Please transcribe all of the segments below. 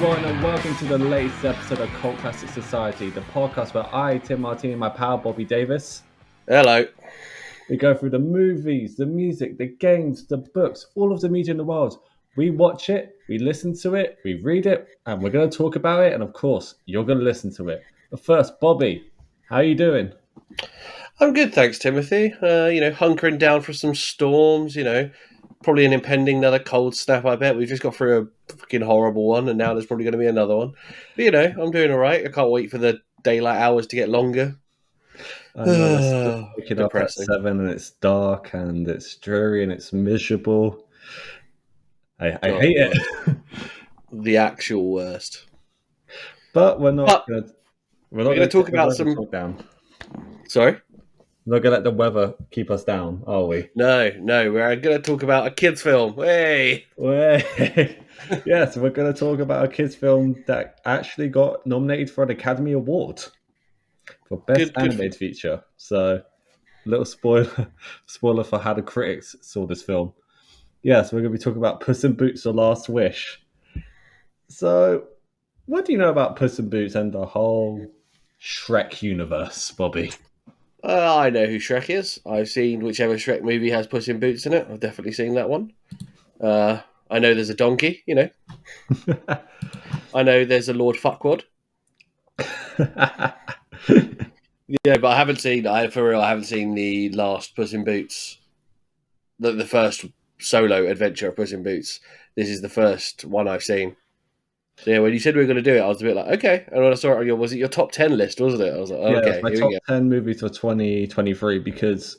everyone, and welcome to the latest episode of Cult Classic Society, the podcast where I, Tim Martini, and my pal Bobby Davis, Hello. we go through the movies, the music, the games, the books, all of the media in the world. We watch it, we listen to it, we read it, and we're going to talk about it, and of course, you're going to listen to it. But first, Bobby, how are you doing? I'm good, thanks, Timothy. Hunkering down for some storms, probably an impending another cold snap, I bet. We've just got through a fucking horrible one, and now there's probably going to be another one. But, I'm doing all right. I can't wait for the daylight hours to get longer. I know we're still waking up at Depressing. 7 and it's dark and it's dreary and it's miserable. I hate it. The actual worst. But we're not But good. we're going to talk about some... Talk down. Sorry? We're not going to let the weather keep us down, are we? No, we're going to talk about a kids' film. Hey! Yes, we're going to talk about a kids' film that actually got nominated for an Academy Award for Best Animated Feature. So, little spoiler for how the critics saw this film. Yes, we're going to be talking about Puss in Boots: The Last Wish. So, what do you know about Puss in Boots and the whole Shrek universe, Bobby? I know who Shrek is. I've seen whichever Shrek movie has Puss in Boots in it. I've definitely seen that one. I know there's a donkey, I know there's a Lord Fuckwad. Yeah, but I haven't seen the last Puss in Boots. The first solo adventure of Puss in Boots. This is the first one I've seen. So yeah, when you said we were going to do it, I was a bit like, okay. And when I saw it, was it your top 10 list, wasn't it? I was like, oh, okay, my here top we go. 10 movies for 2023 because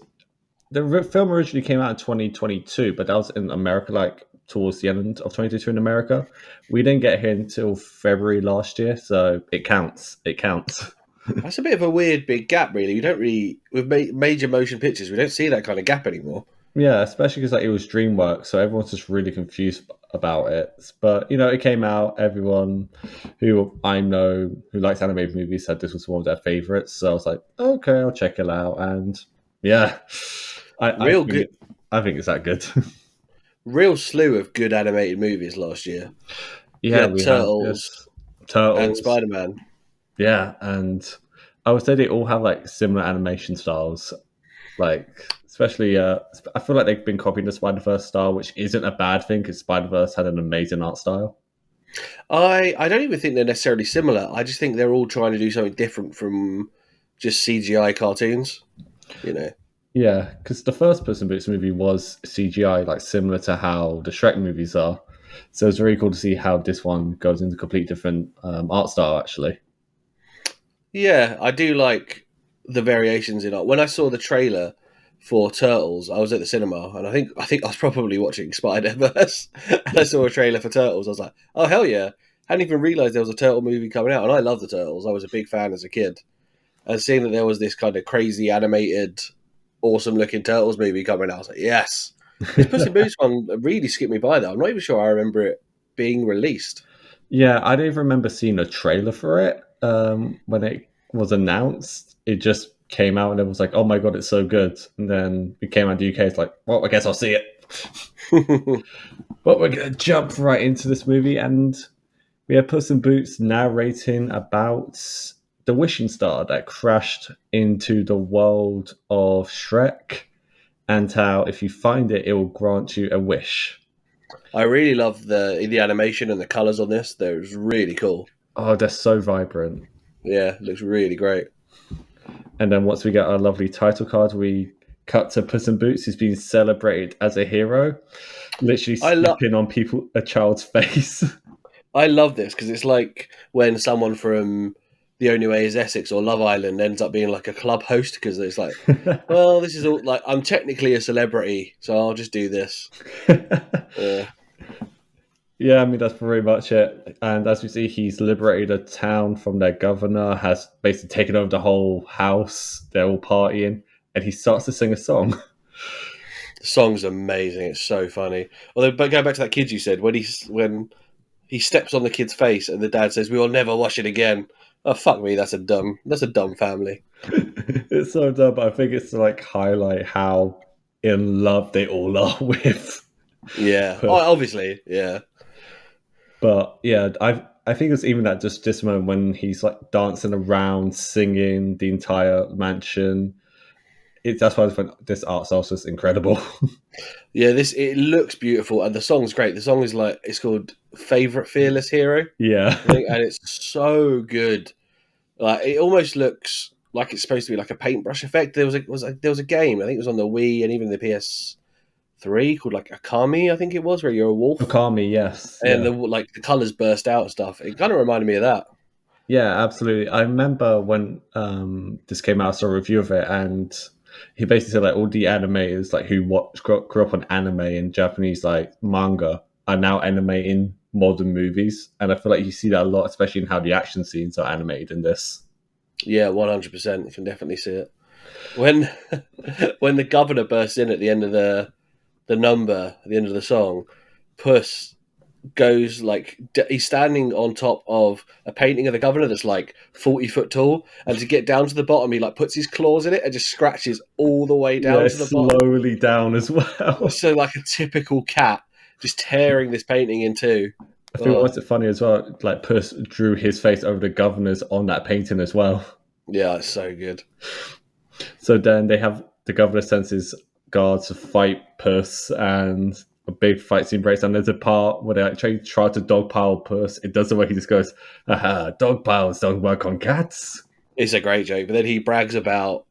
the film originally came out in 2022, but that was in America, towards the end of 2022 in America. We didn't get here until February last year, so it counts. It counts. That's a bit of a weird big gap, really. With major motion pictures, we don't see that kind of gap anymore. Yeah, especially because it was DreamWorks, so everyone's just really confused about it. But it came out. Everyone who I know who likes animated movies said this was one of their favorites. So I was like, okay, I'll check it out. And yeah, I think it's that good. Real slew of good animated movies last year. Yeah, we had Turtles, and Spider-Man. Yeah, and I would say they all have similar animation styles. Especially, I feel like they've been copying the Spider-Verse style, which isn't a bad thing because Spider-Verse had an amazing art style. I don't even think they're necessarily similar. I just think they're all trying to do something different from just CGI cartoons. Yeah, because the first Puss in Boots movie was CGI, similar to how the Shrek movies are. So it's very cool to see how this one goes into a complete different art style, actually. Yeah, I do like the variations in art. When I saw the trailer for Turtles, I was at the cinema, and I think I was probably watching Spider-Verse, and I saw a trailer for Turtles. I was like, oh, hell yeah. I hadn't even realised there was a Turtle movie coming out, and I love the Turtles. I was a big fan as a kid. And seeing that there was this kind of crazy animated, awesome-looking Turtles movie coming out, I was like, yes. This Puss in Boots one really skipped me by, though. I'm not even sure I remember it being released. Yeah, I don't even remember seeing a trailer for it when it was announced. It just came out and it was like, oh my god, it's so good. And then it came out in the UK. It's like, well, I guess I'll see it. But we're going to jump right into this movie. And we have Puss in Boots narrating about the wishing star that crashed into the world of Shrek and how if you find it, it will grant you a wish. I really love the animation and the colours on this. They're really cool. Oh, they're so vibrant. Yeah, it looks really great. And then once we get our lovely title card, we cut to Puss in Boots, who's being celebrated as a hero, literally spitting on a child's face. I love this because it's like when someone from The Only Way Is Essex or Love Island ends up being like a club host because it's like, well, this is all like I'm technically a celebrity, so I'll just do this. Yeah, I mean, that's pretty much it. And as we see, he's liberated a town from their governor, has basically taken over the whole house. They're all partying, and he starts to sing a song. The song's amazing. It's so funny. Although, but going back to that kid you said, when he steps on the kid's face and the dad says, "We will never wash it again." Oh, fuck me, that's a dumb family. It's so dumb, but I think it's to highlight how in love they all are with. Yeah, obviously, yeah. But yeah, I think it's even that just this moment when he's like dancing around, singing the entire mansion. That's why I find this art style is incredible. Yeah, this it looks beautiful, and the song's great. The song is like it's called "Favorite Fearless Hero," Yeah, I think, and it's so good. Like it almost looks like it's supposed to be like a paintbrush effect. There was a game I think it was on the Wii and even the PS3 called like Akami, I think it was, where you're a wolf Okami, yes, and yeah. the colors burst out and stuff. It kind of reminded me of that. Yeah, absolutely. I remember when this came out, I saw a review of it, and he basically said like all the animators like who grew up on anime and Japanese like manga are now animating modern movies, and I feel like you see that a lot, especially in how the action scenes are animated in this. Yeah, 100%. You can definitely see it when when the governor bursts in at the end of the number, at the end of the song. Puss goes like he's standing on top of a painting of the governor that's like 40 foot tall, and to get down to the bottom, he like puts his claws in it and just scratches all the way Yeah, down to the bottom. slowly down as well. So like a typical cat, just tearing this painting in two. I think Oh what's it funny as well, like Puss drew his face over the governor's on that painting as well. yeah, it's so good. So then they have the governor sends his guards to fight Puss, and a big fight scene breaks. And there's a part where they actually try to dogpile Puss. It doesn't work. He just goes, "Aha! Dogpiles don't work on cats." It's a great joke, but then he brags about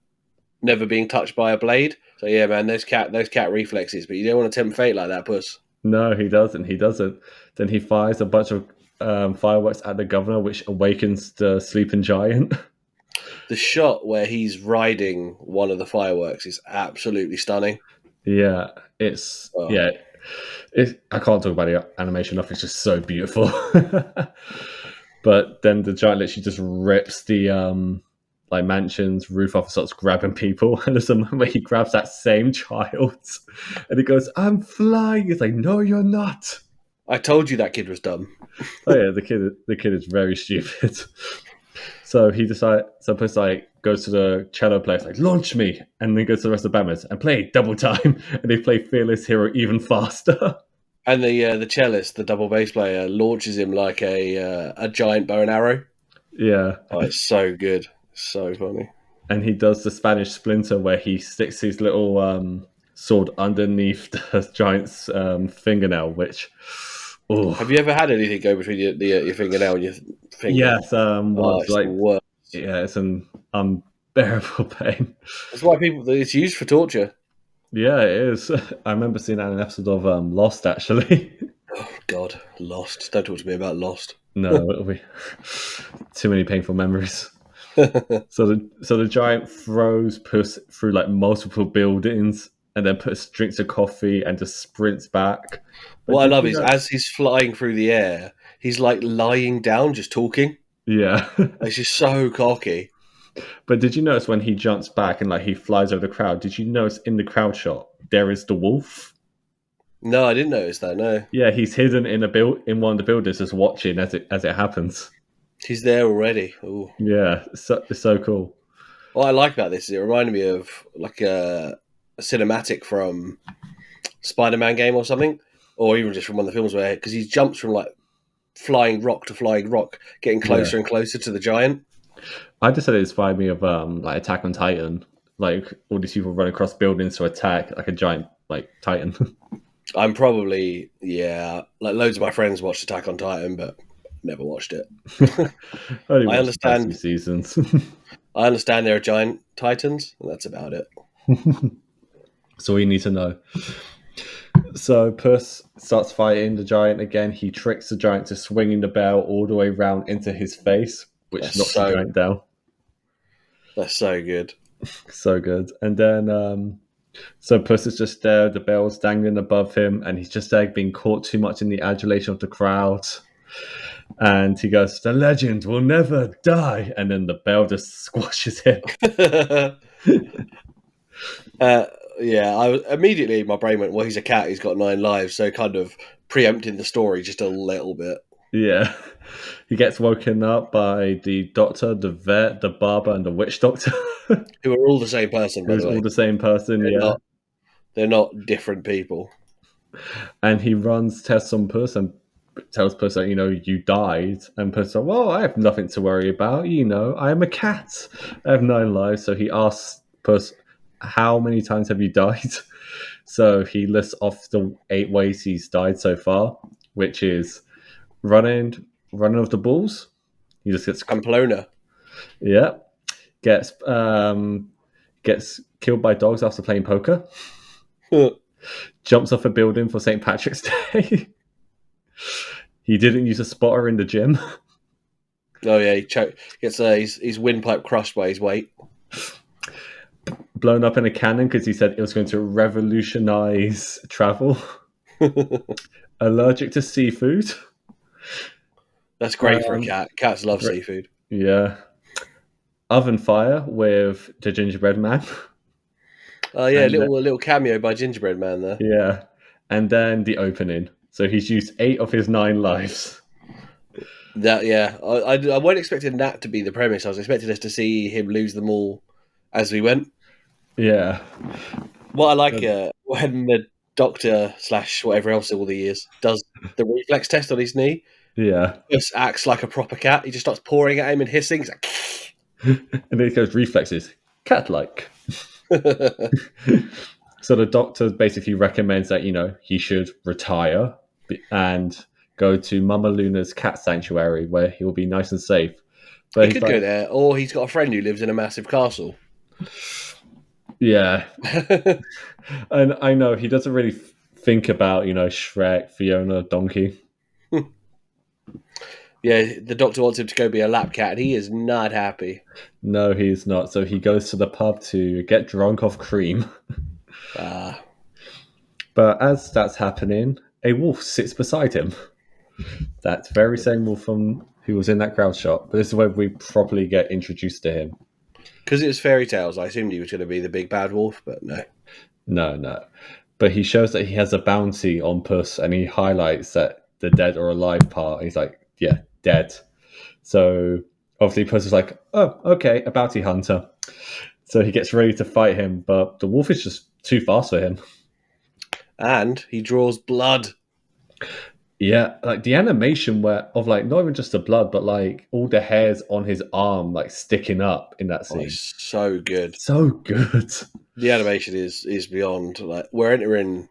never being touched by a blade. So yeah, man, those cat reflexes, but you don't want to tempt fate like that, Puss. No, he doesn't. He doesn't. Then he fires a bunch of fireworks at the governor, which awakens the sleeping giant. The shot where he's riding one of the fireworks is absolutely stunning. Yeah, it's Oh, yeah. I can't talk about the animation enough. It's just so beautiful. But then the giant literally just rips the like mansion's roof off and starts grabbing people. And there's a moment where he grabs that same child and he goes, "I'm flying." He's like, "No, you're not." I told you that kid was dumb. Oh yeah, the kid is very stupid. So he decides. So Puss like goes to the cello player, like launch me, and then goes to the rest of the bandmates and play double time, and they play Fearless Hero even faster. And the cellist, the double bass player, launches him like a giant bow and arrow. Yeah, Oh, it's so good, so funny. and he does the Spanish Splinter where he sticks his little sword underneath the giant's fingernail, which, Have oh you ever had anything go between your fingernail and your finger? yes, Oh, was it's the like worst. yeah, it's an unbearable pain. That's why it's used for torture. Yeah, it is. I remember seeing that in an episode of Lost actually. Oh God, Lost. Don't talk to me about Lost. No, it'll be too many painful memories. So the giant throws Puss through like multiple buildings, and then Puss drinks a coffee and just sprints back. But What I did love you is know? as he's flying through the air, he's like lying down, just talking. Yeah, It's just so cocky. but did you notice when he jumps back and like he flies over the crowd? Did you notice in the crowd shot there is the wolf? No, I didn't notice that. No, Yeah, he's hidden in in one of the buildings, just watching as it happens. he's there already. Ooh. Yeah, it's so cool. What I like about this is it reminded me of like a cinematic from Spider-Man game or something, or even just from one of the films where because he jumps from like flying rock to flying rock, getting Yeah, closer and closer to the giant. I just said it inspired me of like Attack on Titan, like all these people run across buildings to attack like a giant like Titan. I'm probably like loads of my friends watched Attack on Titan, but never watched it. Only I watched the first few understand. seasons. I understand there are giant titans, and that's about it. So we need to know. So Puss starts fighting the giant again. He tricks the giant to swinging the bell all the way round into his face, which That's knocks the so giant down. that's so good. So good. And then so Puss is just there, the bell's dangling above him, and he's just there being caught too much in the adulation of the crowd. And he goes, "The legend will never die." And then the bell just squashes him. uh, yeah, immediately my brain went, "Well, he's a cat. He's got 9 lives." So kind of preempting the story just a little bit. Yeah. He gets woken up by the doctor, the vet, the barber, and the witch doctor. Who are all the same person, It by was the all way. the same person, They're yeah. not. They're not different people. And he runs tests on Puss, and tells Puss that, you died. And Puss like, well, I have nothing to worry about. I am a cat. I have 9 lives. So he asks Puss, how many times have you died? So he lists off the 8 ways he's died so far, which is running off the balls. He just gets, Pamplona. yeah, gets killed by dogs after playing poker. Jumps off a building for St. Patrick's Day. He didn't use a spotter in the gym. Oh yeah, he gets his windpipe crushed by his weight. Blown up in a cannon because he said it was going to revolutionize travel. Allergic to seafood. That's great for a cat. Cats love seafood. Yeah. Oven fire with the gingerbread man. Oh yeah, little cameo by Gingerbread Man there. Yeah. And then the opening. So he's used 8 of his 9 lives. That yeah, I wasn't expecting that to be the premise. I was expecting us to see him lose them all as we went. Yeah. What I like when the doctor / whatever else all the years does the reflex test on his knee, Yeah. just acts like a proper cat. He just starts pouring at him and hissing. He's like, And then he goes reflexes. Cat-like. So the doctor basically recommends that, he should retire and go to Mama Luna's cat sanctuary where he'll be nice and safe. But he could go there, or he's got a friend who lives in a massive castle. Yeah. And I know he doesn't really think about, Shrek, Fiona, Donkey. Yeah, the doctor wants him to go be a lap cat, and he is not happy. No, he's not. So he goes to the pub to get drunk off cream. But as that's happening, a wolf sits beside him. That very same wolf from who was in that crowd shot. But this is where we properly get introduced to him. Because it was fairy tales, I assumed he was going to be the big bad wolf, but no. No. But he shows that he has a bounty on Puss, and he highlights that the dead or alive part. He's like, yeah, dead. So obviously Puss is like, oh, okay, a bounty hunter. So he gets ready to fight him, but the wolf is just too fast for him. And he draws blood. Yeah, like the animation of like not even just the blood, but like all the hairs on his arm like sticking up in that scene. So good. So good. The animation is beyond. Like we're entering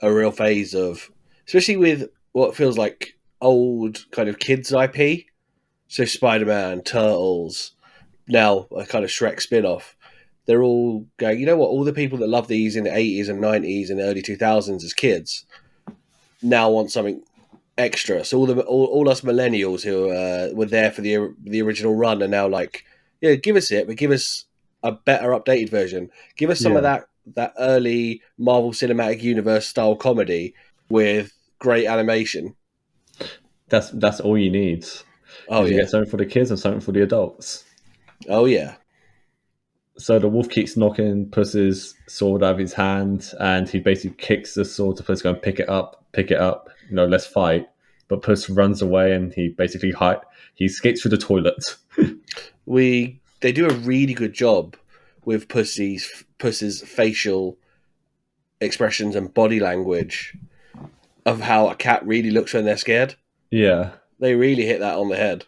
a real phase of, especially with what feels like old kind of kids IP. So Spider-Man, Turtles, now a kind of Shrek spin-off. They're all going, you know what? All the people that loved these in the 80s and 90s and the early 2000s as kids now want something extra. So all us millennials who were there for the original run are now like, yeah, give us it, but give us a better updated version. Give us some of that early Marvel Cinematic Universe style comedy with great animation. That's all you need. Oh, you yeah. get something for the kids and something for the adults. Oh, yeah. So the wolf keeps knocking Puss's sword out of his hand, and he basically kicks the sword to Puss, going, pick it up, let's fight. But Puss runs away, and he basically he skates through the toilet. They do a really good job with Puss's facial expressions and body language of how a cat really looks when they're scared. Yeah. They really hit that on the head.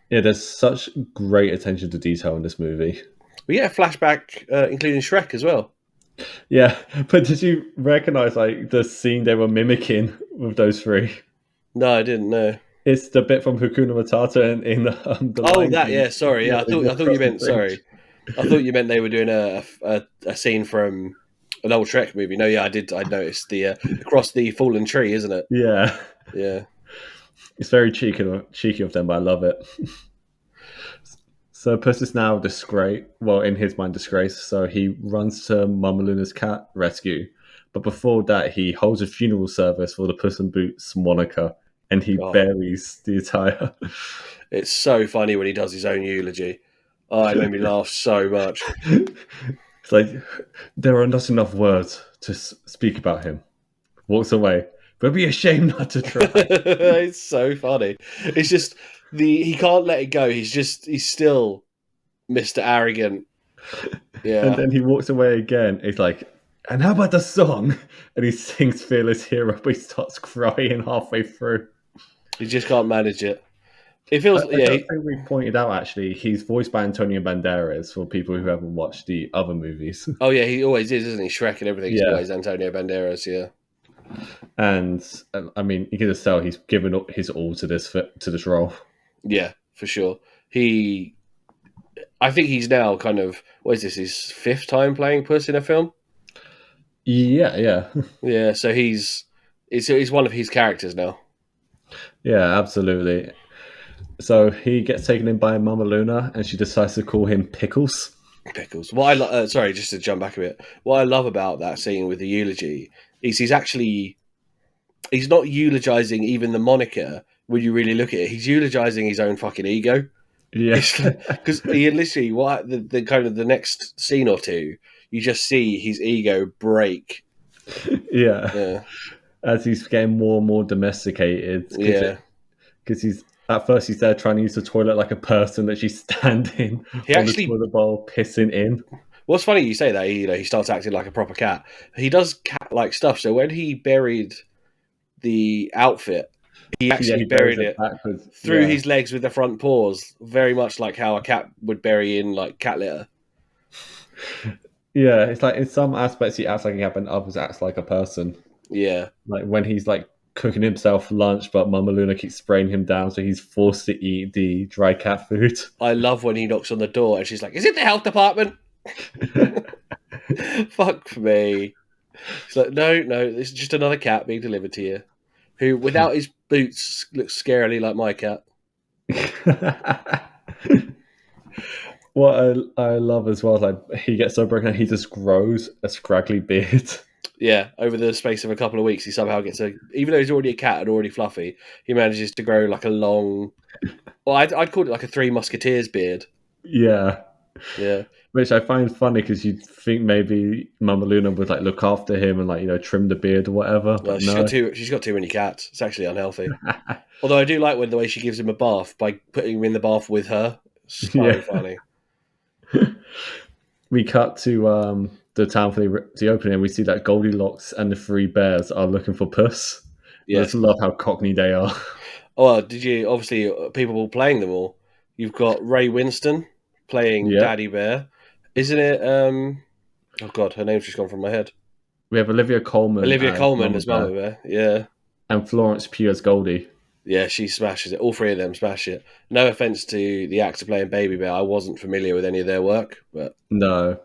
Yeah, there's such great attention to detail in this movie. We get a flashback, including Shrek as well. Yeah, but did you recognize like the scene they were mimicking with those three? No, I didn't know. It's the bit from Hakuna Matata in the Lion King. Yeah, sorry. Yeah, I thought you meant sorry. I thought you meant they were doing a scene from an old Shrek movie. No, yeah, I did. I noticed the across the fallen tree, isn't it? Yeah. It's very cheeky of them, but I love it. So Puss is now disgrace. Well, in his mind, disgrace. So he runs to Mama Luna's cat rescue. But before that, he holds a funeral service for the Puss in Boots Monica, and he buries the attire. It's so funny when he does his own eulogy. Oh, it made me laugh so much. It's like, there are not enough words to speak about him. Walks away. But be ashamed not to try. It's so funny. It's just he can't let it go. He's still Mr. Arrogant. Yeah. And then he walks away again. He's like, and how about the song? And he sings Fearless Hero, but he starts crying halfway through. He just can't manage it. It I, feels, I yeah, don't think we pointed out actually. He's voiced by Antonio Banderas for people who haven't watched the other movies. oh yeah, he always is, isn't he? Shrek and everything. He's Yeah, always Antonio Banderas. Yeah, and I mean, you can just tell he's given up his all to this role. yeah, for sure. He, I think he's now kind of, what is this? His fifth time playing Puss in a film. Yeah, yeah, Yeah, so he's one of his characters now. yeah, absolutely. So he gets taken in by Mama Luna, and she decides to call him Pickles. Pickles. Sorry, just to jump back a bit. What I love about that scene with the eulogy is he's not eulogizing even the moniker. When you really look at it, he's eulogizing his own fucking ego. Yeah, It's because he literally the kind of the next scene or two, you just see his ego break. yeah. Yeah, As he's getting more and more domesticated, yeah. because he's at first he's there trying to use the toilet like a person that she's standing He on the actually. toilet bowl pissing in. What's funny you say that he starts acting like a proper cat. He does cat like stuff. So when he buried the outfit, he Yeah, actually he buries buried it it backwards. through Yeah, his legs with the front paws, very much like how a cat would bury in like cat litter. yeah. It's like in some aspects he acts like a cat, and others acts like a person. Yeah, Like when he's like cooking himself lunch, but Mama Luna keeps spraying him down, so he's forced to eat the dry cat food. I love when he knocks on the door and she's like, "Is it the health department?" Fuck me. It's like, no, no, this is just another cat being delivered to you, who without his boots looks scarily like my cat. What I love as well is like he gets so broken, he just grows a scraggly beard. Yeah, over the space of a couple of weeks, he somehow gets even though he's already a cat and already fluffy, he manages to grow like a long, well, I'd call it like a Three Musketeers beard. Yeah, Yeah. which I find funny because you'd think maybe Mama Luna would like look after him and like trim the beard or whatever, Well, but no. she's got too many cats. It's actually unhealthy. Although I do like when the way she gives him a bath by putting him in the bath with her. So Yeah, funny. we cut to the town for the opening, and we see that Goldilocks and the three bears are looking for Puss. I just Yes. love how cockney they are. Oh, well, did you obviously people playing them all? You've got Ray Winston playing Yeah, Daddy Bear, isn't it? Oh God, her name's just gone from my head. we have Olivia Colman Olivia as Colman Mama as Mama Bear Bear. Yeah, and Florence Pugh as Goldie. yeah, she smashes it. All three of them smash it. No offense to the actor playing Baby Bear, I wasn't familiar with any of their work, but No,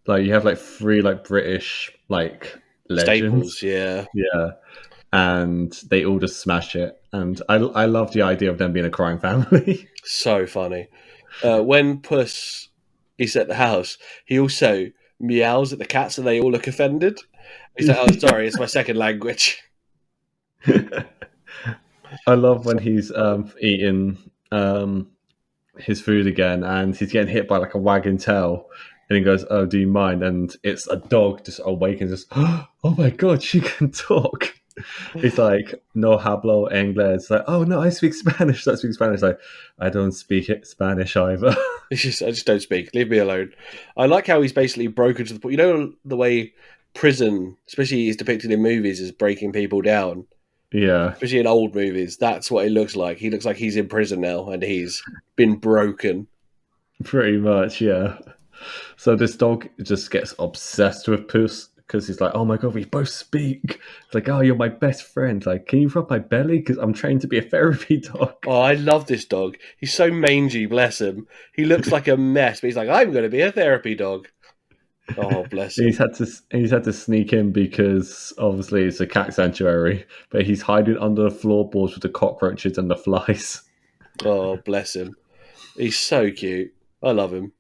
like you have like three like British like legends. staples. Yeah, Yeah, and they all just smash it. And I love the idea of them being a crime family. so funny. When Puss is at the house, he also meows at the cats, and they all look offended. He's like, "Oh, sorry, it's my second language." I love when he's eating his food again, and he's getting hit by like a wagging tail, and he goes, "Oh, do you mind?" And it's a dog just awakens, just, "Oh my god, she can talk." He's like, "No hablo inglés." It's like, "Oh no, I speak Spanish." I speak Spanish. Like, I don't speak Spanish either. I just don't speak. Leave me alone. I like how he's basically broken to the point. You know the way prison, especially is depicted in movies, as breaking people down, Yeah, especially in old movies. That's what it looks like. He looks like he's in prison now and he's been broken. pretty much. Yeah. So this dog just gets obsessed with Puss because he's like, "Oh my god, we both speak." It's like, "Oh, you're my best friend. Like, can you rub my belly? Because I'm trained to be a therapy dog." Oh, I love this dog. He's so mangy, bless him. He looks like a mess, but he's like, I'm going to be a therapy dog. Oh, bless And him. he's had to sneak in because obviously it's a cat sanctuary, but he's hiding under the floorboards with the cockroaches and the flies. Oh, bless him. He's so cute. I love him.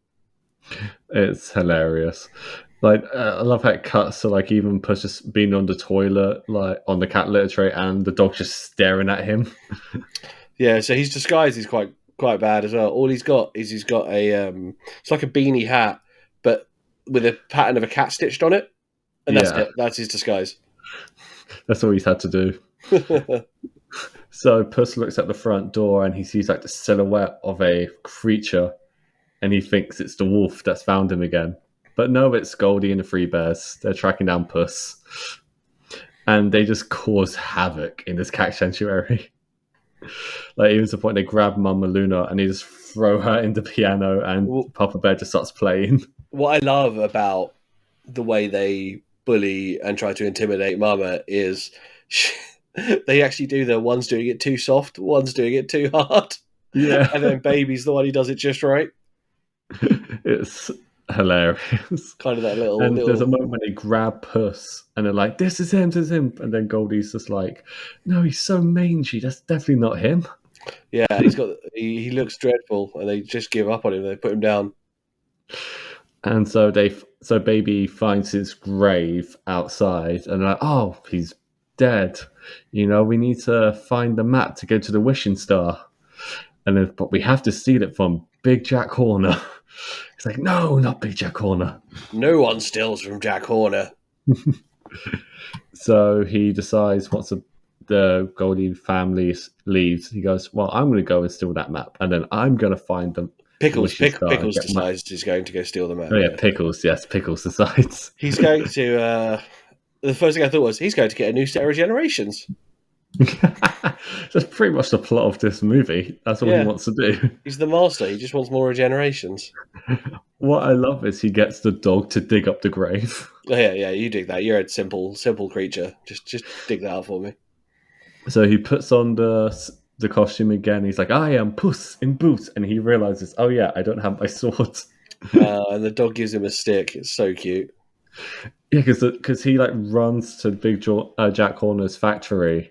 It's hilarious. Like I love how it cuts to like even Puss just being on the toilet, like on the cat litter tray, and the dog just staring at him. Yeah, so his disguise is quite bad as well. All he's got is he's got a it's like a beanie hat, but with a pattern of a cat stitched on it, and that's Yeah, it. That's his disguise. that's all he's had to do. So Puss looks at the front door and he sees like the silhouette of a creature, and he thinks it's the wolf that's found him again. But no, it's Goldie and the three bears. They're tracking down Puss, and they just cause havoc in this cat sanctuary. Like even to the point they grab Mama Luna and they just throw her in the piano, and Wh- Papa Bear just starts playing. What I love about the way they bully and try to intimidate Mama is they actually do the one's doing it too soft, one's doing it too hard, Yeah, and then Baby's the one who does it just right. it's hilarious. Kind of that little And there's a little. moment when they grab Puss and they're like, "This is him, this is him," and then Goldie's just like, "No, he's so mangy. That's definitely not him." Yeah, he looks dreadful, and they just give up on him. They put him down. And so Baby finds his grave outside, and they're like, "Oh, he's dead. You know, we need to find the map to go to the wishing star." And then, but we have to steal it from Big Jack Horner. He's like, "No, not Big Jack Horner." No one steals from Jack Horner. So he decides the Goldie family leaves. He goes, "Well, I'm going to go and steal that map, and then I'm going to find the wishing star and Pickles get my." decides he's going to go steal the map. Oh yeah, Yeah, Pickles. Yes, Pickles decides. he's going to. The first thing I thought was he's going to get a new set of regenerations. That's pretty much the plot of this movie. That's all he Yeah, wants to do. he's the master. He just wants more regenerations. What I love is he gets the dog to dig up the grave. Oh, yeah, yeah. You dig that. You're a simple creature. Just dig that out for me. So he puts on the costume again. He's like, "I am Puss in Boots," and he realizes, "Oh yeah, I don't have my sword." And the dog gives him a stick. It's so cute. Yeah, because he like runs to Jack Horner's factory,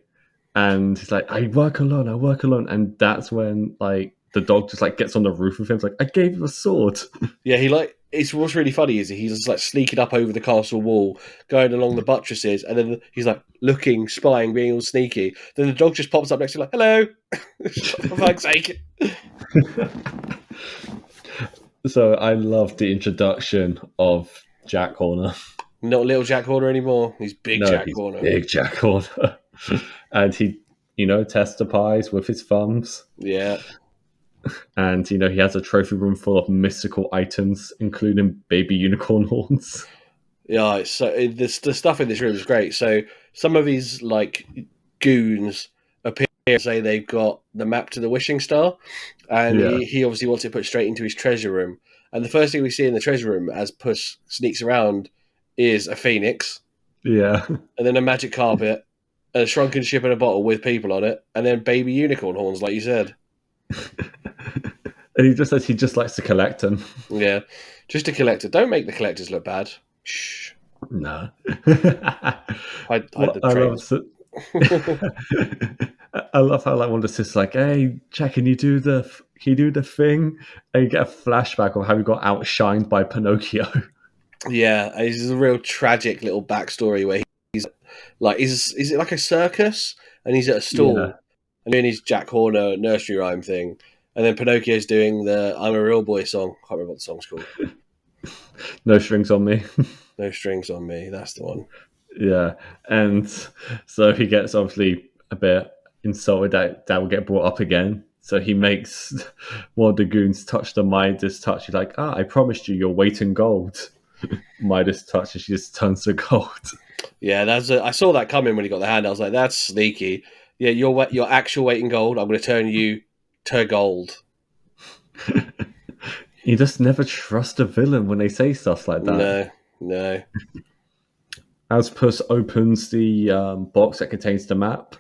and he's like, "I work alone, I work alone," and that's when like the dog just like gets on the roof with him. It's like, "I gave you a sword." Yeah, he like. It's what's really funny is he's just like sneaking up over the castle wall, going along the buttresses, and then he's like looking, spying, being all sneaky. Then the dog just pops up next to him like, "Hello," for fuck's sake. So I love the introduction of Jack Horner. Not little Jack Horner anymore. He's big No, Jack he's Horner. big Jack Horner, and he, testifies with his thumbs. Yeah, And he has a trophy room full of mystical items, including baby unicorn horns. yeah. The stuff in this room is great. So some of his like goons appear and say they've got the map to the wishing star, and Yeah, he obviously wants it put straight into his treasure room. And the first thing we see in the treasure room as Puss sneaks around is a phoenix, yeah. and then a magic carpet, a shrunken ship in a bottle with people on it, and then baby unicorn horns, like you said. And he just says he just likes to collect them. Yeah, just a collector. Don't make the collectors look bad. Shh. No. Hide What the I love, traitors. I love how like one of the sisters like, "Hey, Jack, can you do the thing?" And you get a flashback of how he got outshined by Pinocchio. Yeah, it's a real tragic little backstory where he's like, is it like a circus? And he's at a Yeah, stall and doing his Jack Horner nursery rhyme thing, and then Pinocchio's doing the "I'm a Real Boy" song. Can't remember what the song's called. no strings on me. No strings on me. That's the one. Yeah, and so he gets obviously a bit insulted that will get brought up again. So he makes one of the goons touch the Midas touch. He's like, "Ah, I promised you your weight in gold." Midas touch, and she just turns to gold. Yeah, I saw that coming when he got the hand. I was like, that's sneaky. Yeah, your actual weight in gold. I'm going to turn you to gold. You just never trust a villain when they say stuff like that. No, no. As Puss opens the box that contains the map,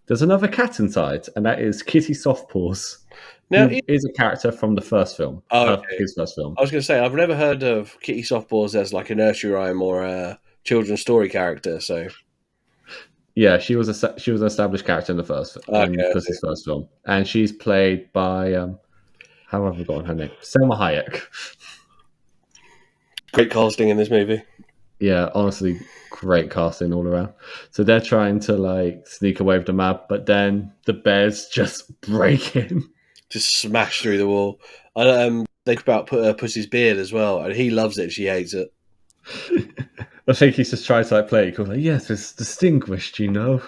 there's another cat inside, and that is Kitty Softpaws, Now, who is a character from the first film, oh, okay. his first film. I was going to say I've never heard of Kitty Softballs as like a nursery rhyme or a children's story character. So Yeah, she was an established character in okay, I see. Puss's first film, and she's played by how have I forgotten her name? Selma Hayek. Great casting in this movie. Yeah, honestly, great casting all around. So they're trying to like sneak away with the map, but then the bears just break in. Just smash through the wall. And they talk about Pussy's beard as well, and he loves it. She hates it. I think he's just trying to like play it cool. Like, yes, it's distinguished, you know.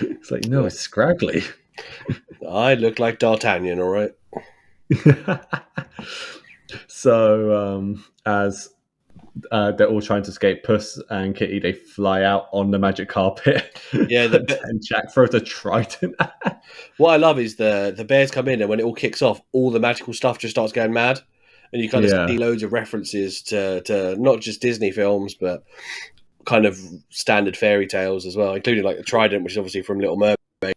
It's like, no, Yeah. it's scraggly. I look like D'Artagnan, all right. So as they're all trying to escape. Puss and Kitty, they fly out on the magic carpet, Yeah, and Jack throws a trident. what I love is the bears come in, and when it all kicks off, all the magical stuff just starts going mad, and you kind of Yeah, see loads of references to not just Disney films, but kind of standard fairy tales as well, including like the trident, which is obviously from Little Mermaid.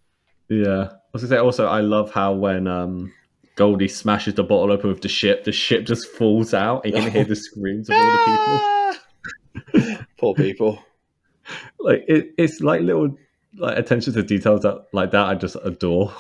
yeah. I was gonna say also, I love how when Goldie smashes the bottle open with the ship just falls out. And you can hear the screams of all the people. Ah! Poor people. Like it's like little like attention to details that like that I just adore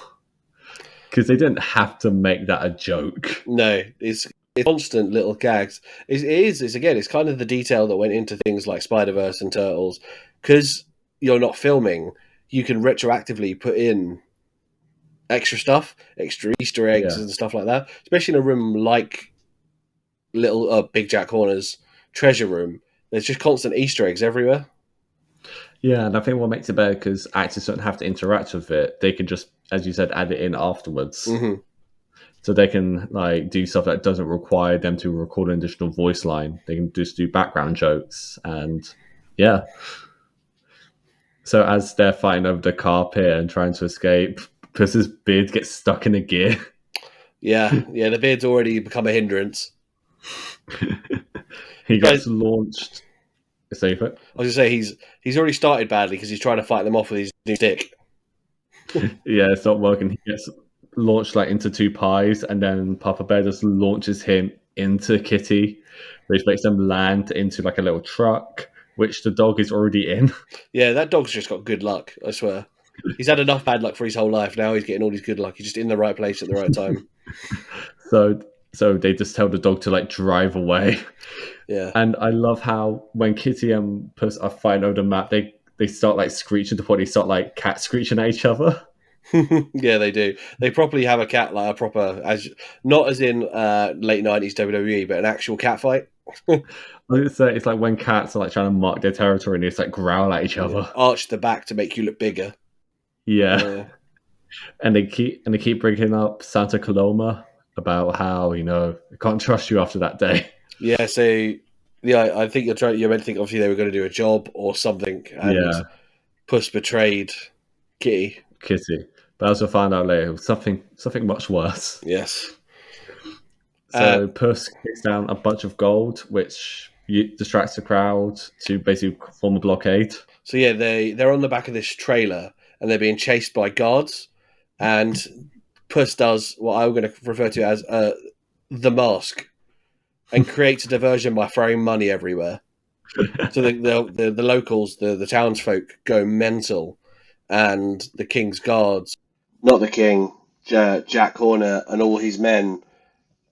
because they didn't have to make that a joke. No, it's constant little gags. It's again, it's kind of the detail that went into things like Spider Verse and Turtles, because you're not filming. You can retroactively put in extra stuff, extra Easter eggs Yeah, and stuff like that. Especially in a room like little Big Jack Horner's treasure room. There's just constant Easter eggs everywhere. yeah, and I think what makes it better because actors don't have to interact with it; they can just, as you said, add it in afterwards. Hmm. So they can like do stuff that doesn't require them to record an additional voice line. They can just do background jokes and yeah. So as they're fighting over the carpet and trying to escape, Puss's beard gets stuck in a gear. Yeah, yeah. The beard's already become a hindrance. He Guys, gets launched. Save it. I was gonna say he's already started badly because he's trying to fight them off with his new stick. Yeah, it's not working. He gets launched like into two pies, and then Papa Bear just launches him into Kitty, which makes them land into like a little truck, which the dog is already in. Yeah, that dog's just got good luck. I swear. He's had enough bad luck for his whole life. Now he's getting all his good luck. He's just in the right place at the right time. So so they just tell the dog to like drive away. Yeah, And I love how when Kitty and Puss are fighting over the map, they start like screeching to the point they start like cat screeching at each other. yeah, they do. They properly have a cat like a proper, as not as in late '90s WWE, but an actual cat fight. It's like when cats are like trying to mark their territory and they just like growl at each Yeah, other. arch the back to make you look bigger. Yeah. Yeah, And they keep bringing up Santa Coloma about how I can't trust you after that day. yeah. So yeah, I think you're trying. You're meant to think obviously they were going to do a job or something, and Yeah, Puss betrayed Kitty. Kitty. But I also found out later it was something much worse. Yes. Uh, So Puss kicks down a bunch of gold, which distracts the crowd to basically form a blockade. so yeah, they're on the back of this trailer and they're being chased by guards, and Puss does what I'm going to refer to as the mask and creates a diversion by throwing money everywhere. So the locals, the townsfolk, go mental, and the king's guards, not the king, Jack Horner and all his men,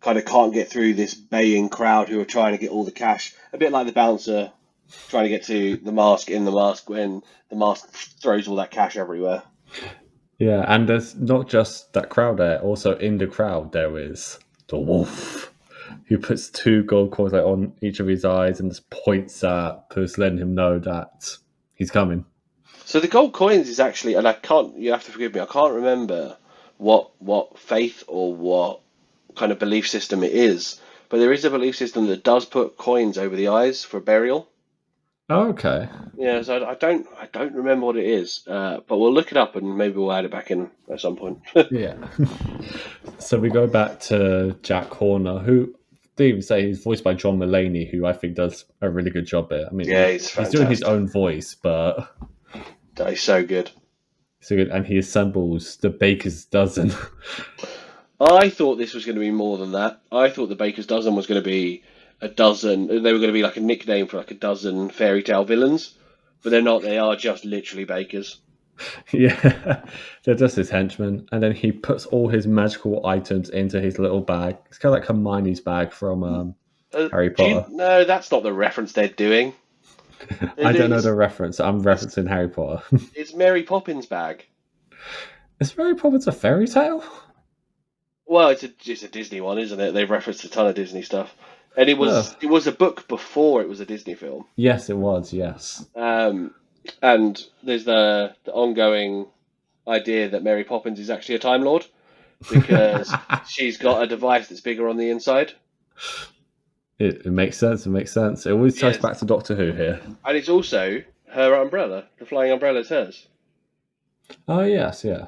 kind of can't get through this baying crowd who are trying to get all the cash. A bit like the bouncer trying to get to the mask in the mask when the mask throws all that cash everywhere. Yeah, and there's not just that crowd there. Also in the crowd there is the wolf, who puts two gold coins like on each of his eyes and just points at Puss, letting him know that he's coming. So the gold coins is actually, and I can't. You have to forgive me. I can't remember what faith or what kind of belief system it is, but there is a belief system that does put coins over the eyes for burial. Oh, okay. Yeah, so I don't remember what it is, but we'll look it up and maybe we'll add it back in at some point. Yeah. So we go back to Jack Horner, who they even say he's voiced by John Mulaney, who I think does a really good job there. I mean, Yeah, he's he's doing his fantastic. own voice, but He's so good. so good, and he assembles the baker's dozen. I thought this was going to be more than that. I thought the Baker's Dozen was going to be a dozen. They were going to be like a nickname for like a dozen fairy tale villains, but they're not. They are just literally bakers. Yeah, they're just his henchmen, and then he puts all his magical items into his little bag. It's kind of like Hermione's bag from Harry Potter. No, that's not the reference they're doing. I don't know It's, the reference. I'm it's, referencing Harry Potter. it's Mary Poppins' bag. Is Harry Potter a fairy tale? Well, it's a Disney one, isn't it? They've referenced a ton of Disney stuff, and it Oh, was a book before it was a Disney film. yes, it was. Yes. Um, and there's the ongoing idea that Mary Poppins is actually a Time Lord because she's got a device that's bigger on the inside. It makes sense. It makes sense. It always ties Yes, back to Doctor Who here. and it's also her umbrella. The flying umbrella is hers. Oh yes, yeah.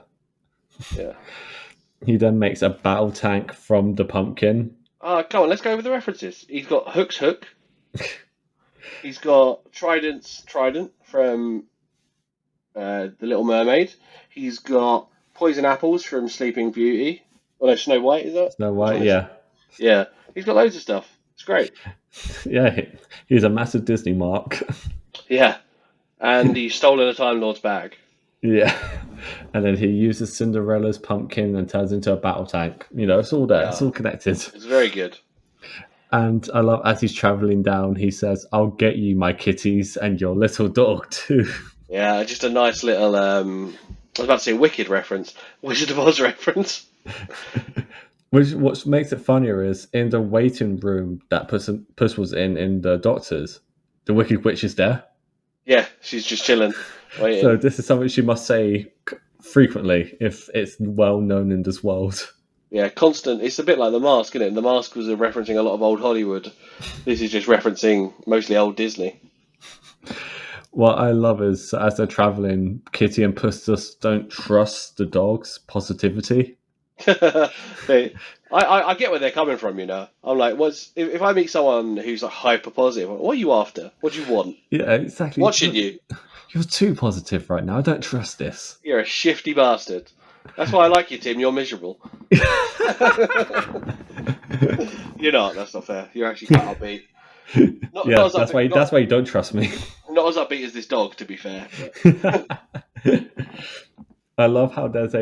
Yeah. He then makes a battle tank from the pumpkin. Come on, let's go over the references. He's got Hook's hook. He's got Trident's trident from the Little Mermaid. He's got poison apples from Sleeping Beauty. Oh no, Snow White is that? Snow Which White, one is? yeah, Yeah, he's got loads of stuff. It's great. yeah. He's a massive Disney mark. Yeah, and he's stolen a Time Lord's bag. Yeah, and then he uses Cinderella's pumpkin and turns into a battle tank. You know, it's all there. It's Yeah, all connected. it's very good. And I love as he's traveling down, he says, "I'll get you, my kitties, and your little dog too." Yeah, just a nice little. I was about to say Wicked reference, Wizard of Oz reference. Which what makes it funnier is in the waiting room that Puss was in the doctor's, the Wicked Witch is there. Yeah, she's just chilling, So waiting. this is something she must say frequently if it's well known in this world. Yeah, constant. It's a bit like The Mask, isn't it? The Mask was referencing a lot of old Hollywood. This is just referencing mostly old Disney. What I love is as they're traveling, Kitty and Puss just don't trust the dog's positivity. they, I get where they're coming from. You know, I'm like, what's if I meet someone who's like hyper positive? What are you after? What do you want? Yeah, exactly. What should you? You're too positive right now. I don't trust this. You're a shifty bastard. That's why I like you, Tim. You're miserable. You're not. That's not fair. You're actually quite upbeat. Not Yeah, as that's upbeat. why. That's why you don't trust me. Not as upbeat as this dog, to be fair. I love how there's a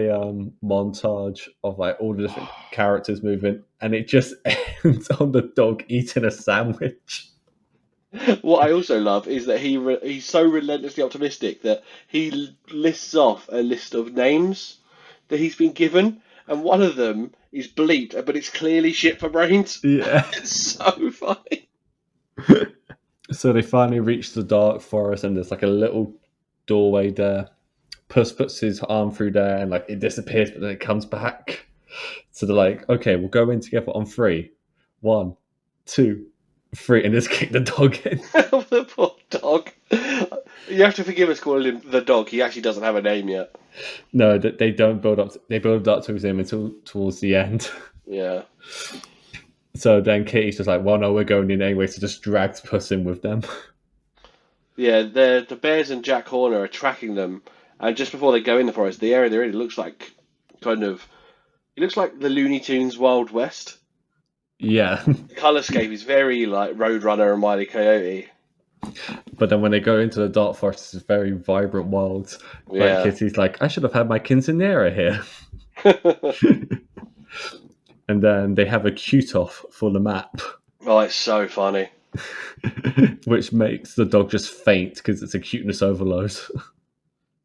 montage of like all the different characters moving, and it just ends on the dog eating a sandwich. What I also love is that he's so relentlessly optimistic that he lists off a list of names that he's been given, and one of them is bleeped, but it's clearly shit for brains. Yeah. It's so funny. So they finally reach the dark forest, and there's like a little doorway there. Puss puts his arm through there, and like it disappears, but then it comes back. So they're like, "Okay, we'll go in together on three. 1, 2, 3," and just kick the dog in. The poor dog. You have to forgive us calling him the dog. He actually doesn't have a name yet. No, they don't build up. They build up to him until towards the end. Yeah. So then Kitty's just like, "Well, no, we're going in anyway." So just drags Puss in with them. Yeah, the bears and Jack Horner are tracking them, and just before they go in the forest, the area they're in looks like kind of. It looks like the Looney Tunes Wild West. Yeah, The colorscape is very like Roadrunner and Wile E. Coyote. but then when they go into the dark forest, it's very vibrant world. Like Yeah. Kitty's like, "I should have had my quinceanera here," and then they have a cute off for the map, Oh, it's so funny. which makes the dog just faint because it's a cuteness overload.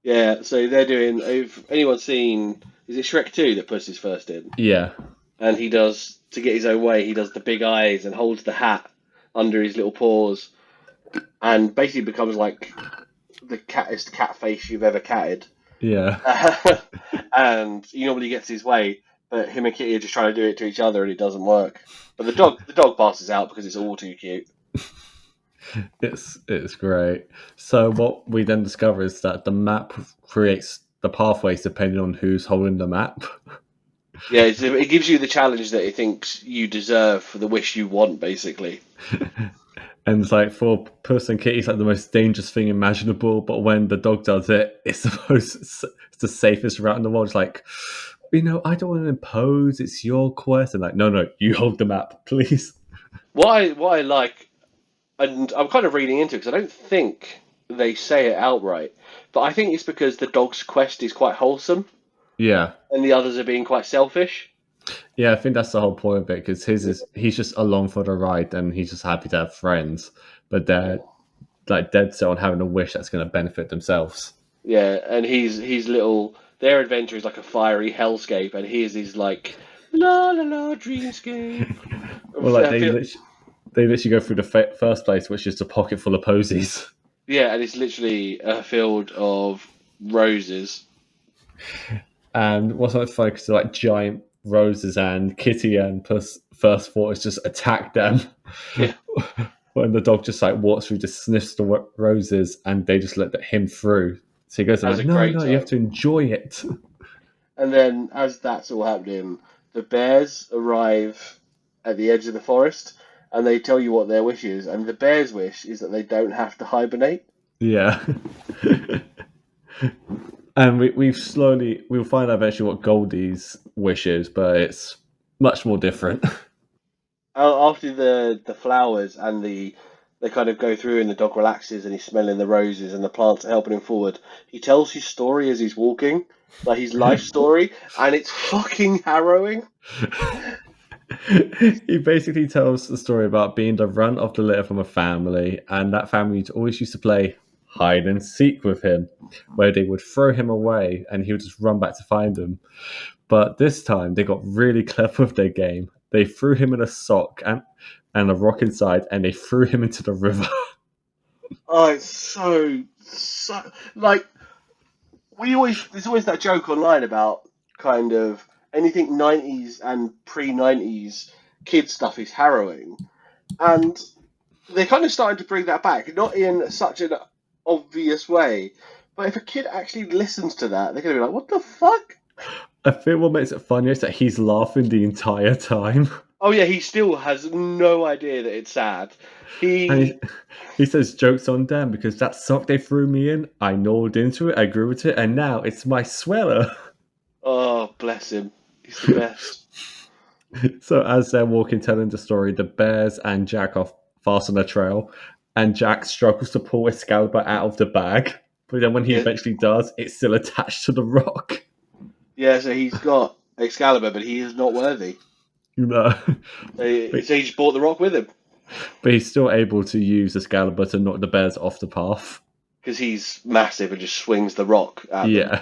Yeah, so they're doing. If anyone's seen, is it Shrek 2 that Puss is first in? Yeah, And he does, to get his own way, he does the big eyes and holds the hat under his little paws and basically becomes like the cattest cat face you've ever catted. yeah. And he normally gets his way, but him and Kitty are just trying to do it to each other and it doesn't work. But the dog passes out because it's all too cute. It's great. So what we then discover is that the map creates the pathways depending on who's holding the map. Yeah, it gives you the challenge that it thinks you deserve for the wish you want, basically. And it's like for Puss and Kitty, it's like the most dangerous thing imaginable. But when the dog does it, it's it's the safest route in the world. It's like, I don't want to impose. It's your quest. And like, no, you hold the map, please. What I like, and I'm kind of reading into it because I don't think they say it outright, but I think it's because the dog's quest is quite wholesome Yeah, and the others are being quite selfish. yeah. I think that's the whole point of it because he's just along for the ride and he's just happy to have friends, but they're like dead set on having a wish that's going to benefit themselves. Yeah, and he's little. Their adventure is like a fiery hellscape, and his like la la la dreamscape. Well, like I feel, they literally go through the first place, which is a pocket full of posies. yeah, and it's literally a field of roses. And what's like funny because they're like giant roses, and Kitty and Puss first thought is just attack them, Yeah, When the dog just like walks through, just sniffs the roses, and they just let him through. So he goes and has like, a no, great no, you have time. to enjoy it. And then, as that's all happening, the bears arrive at the edge of the forest, and they tell you what their wish is. And the bears' wish is that they don't have to hibernate. Yeah. And we'll find out eventually what Goldie's wish is, but it's much more different. After the flowers and they kind of go through, and the dog relaxes, and he's smelling the roses, and the plants are helping him forward. He tells his story as he's walking, like his life story, and it's fucking harrowing. He basically tells the story about being the runt of the litter from a family, and that family always used to play hide and seek with him, where they would throw him away and he would just run back to find them. But this time they got really clever with their game. They threw him in a sock and a rock inside, and they threw him into the river. Oh, it's so like we always there's always that joke online about kind of anything 90s and pre 90s kid stuff is harrowing, and they're kind of starting to bring that back, not in such an obvious way, but if a kid actually listens to that, they're going to be like, "What the fuck?" I think what makes it funnier is that he's laughing the entire time. Oh yeah, he still has no idea that it's sad. And He, he says jokes on them because that sock they threw me in, I gnawed into it, I grew with it, and now it's my sweater. oh bless him, he's the best. So as they're walking, telling the story, the bears and Jack are fast on the trail, and Jack struggles to pull Excalibur out of the bag. But then when he Yeah, eventually does, it's still attached to the rock. yeah. So he's got Excalibur, but he is not worthy. You know, So but, he just brought the rock with him but he's still able to use Excalibur to knock the bears off the path. because he's massive and just swings the rock at them. Yeah.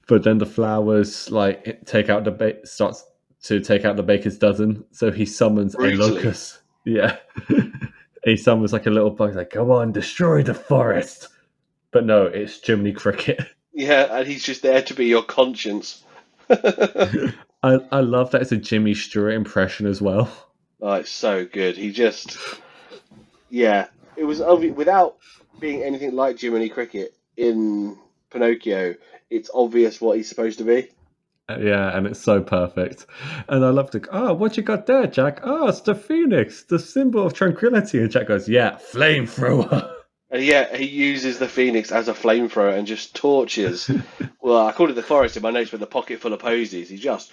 But then the flowers like take out the starts to take out the baker's dozen, so he summons a Brutally. locust. Yeah. He summons like a little bug, like, come on, destroy the forest. But no, it's Jiminy Cricket. Yeah, and he's just there to be your conscience. Oh, I love that it's a Jimmy Stewart impression as well. it's so good. He just, yeah, it was without being anything like Jiminy Cricket in Pinocchio. It's obvious what he's supposed to be. Yeah, and it's so perfect. And I love the, oh, what you got there, Jack? Oh, it's the phoenix, the symbol of tranquility. And Jack goes, yeah, flamethrower. And yeah, he uses the phoenix as a flamethrower and just torches. Well, I called it the forest in my notes, but the pocket full of posies. He's just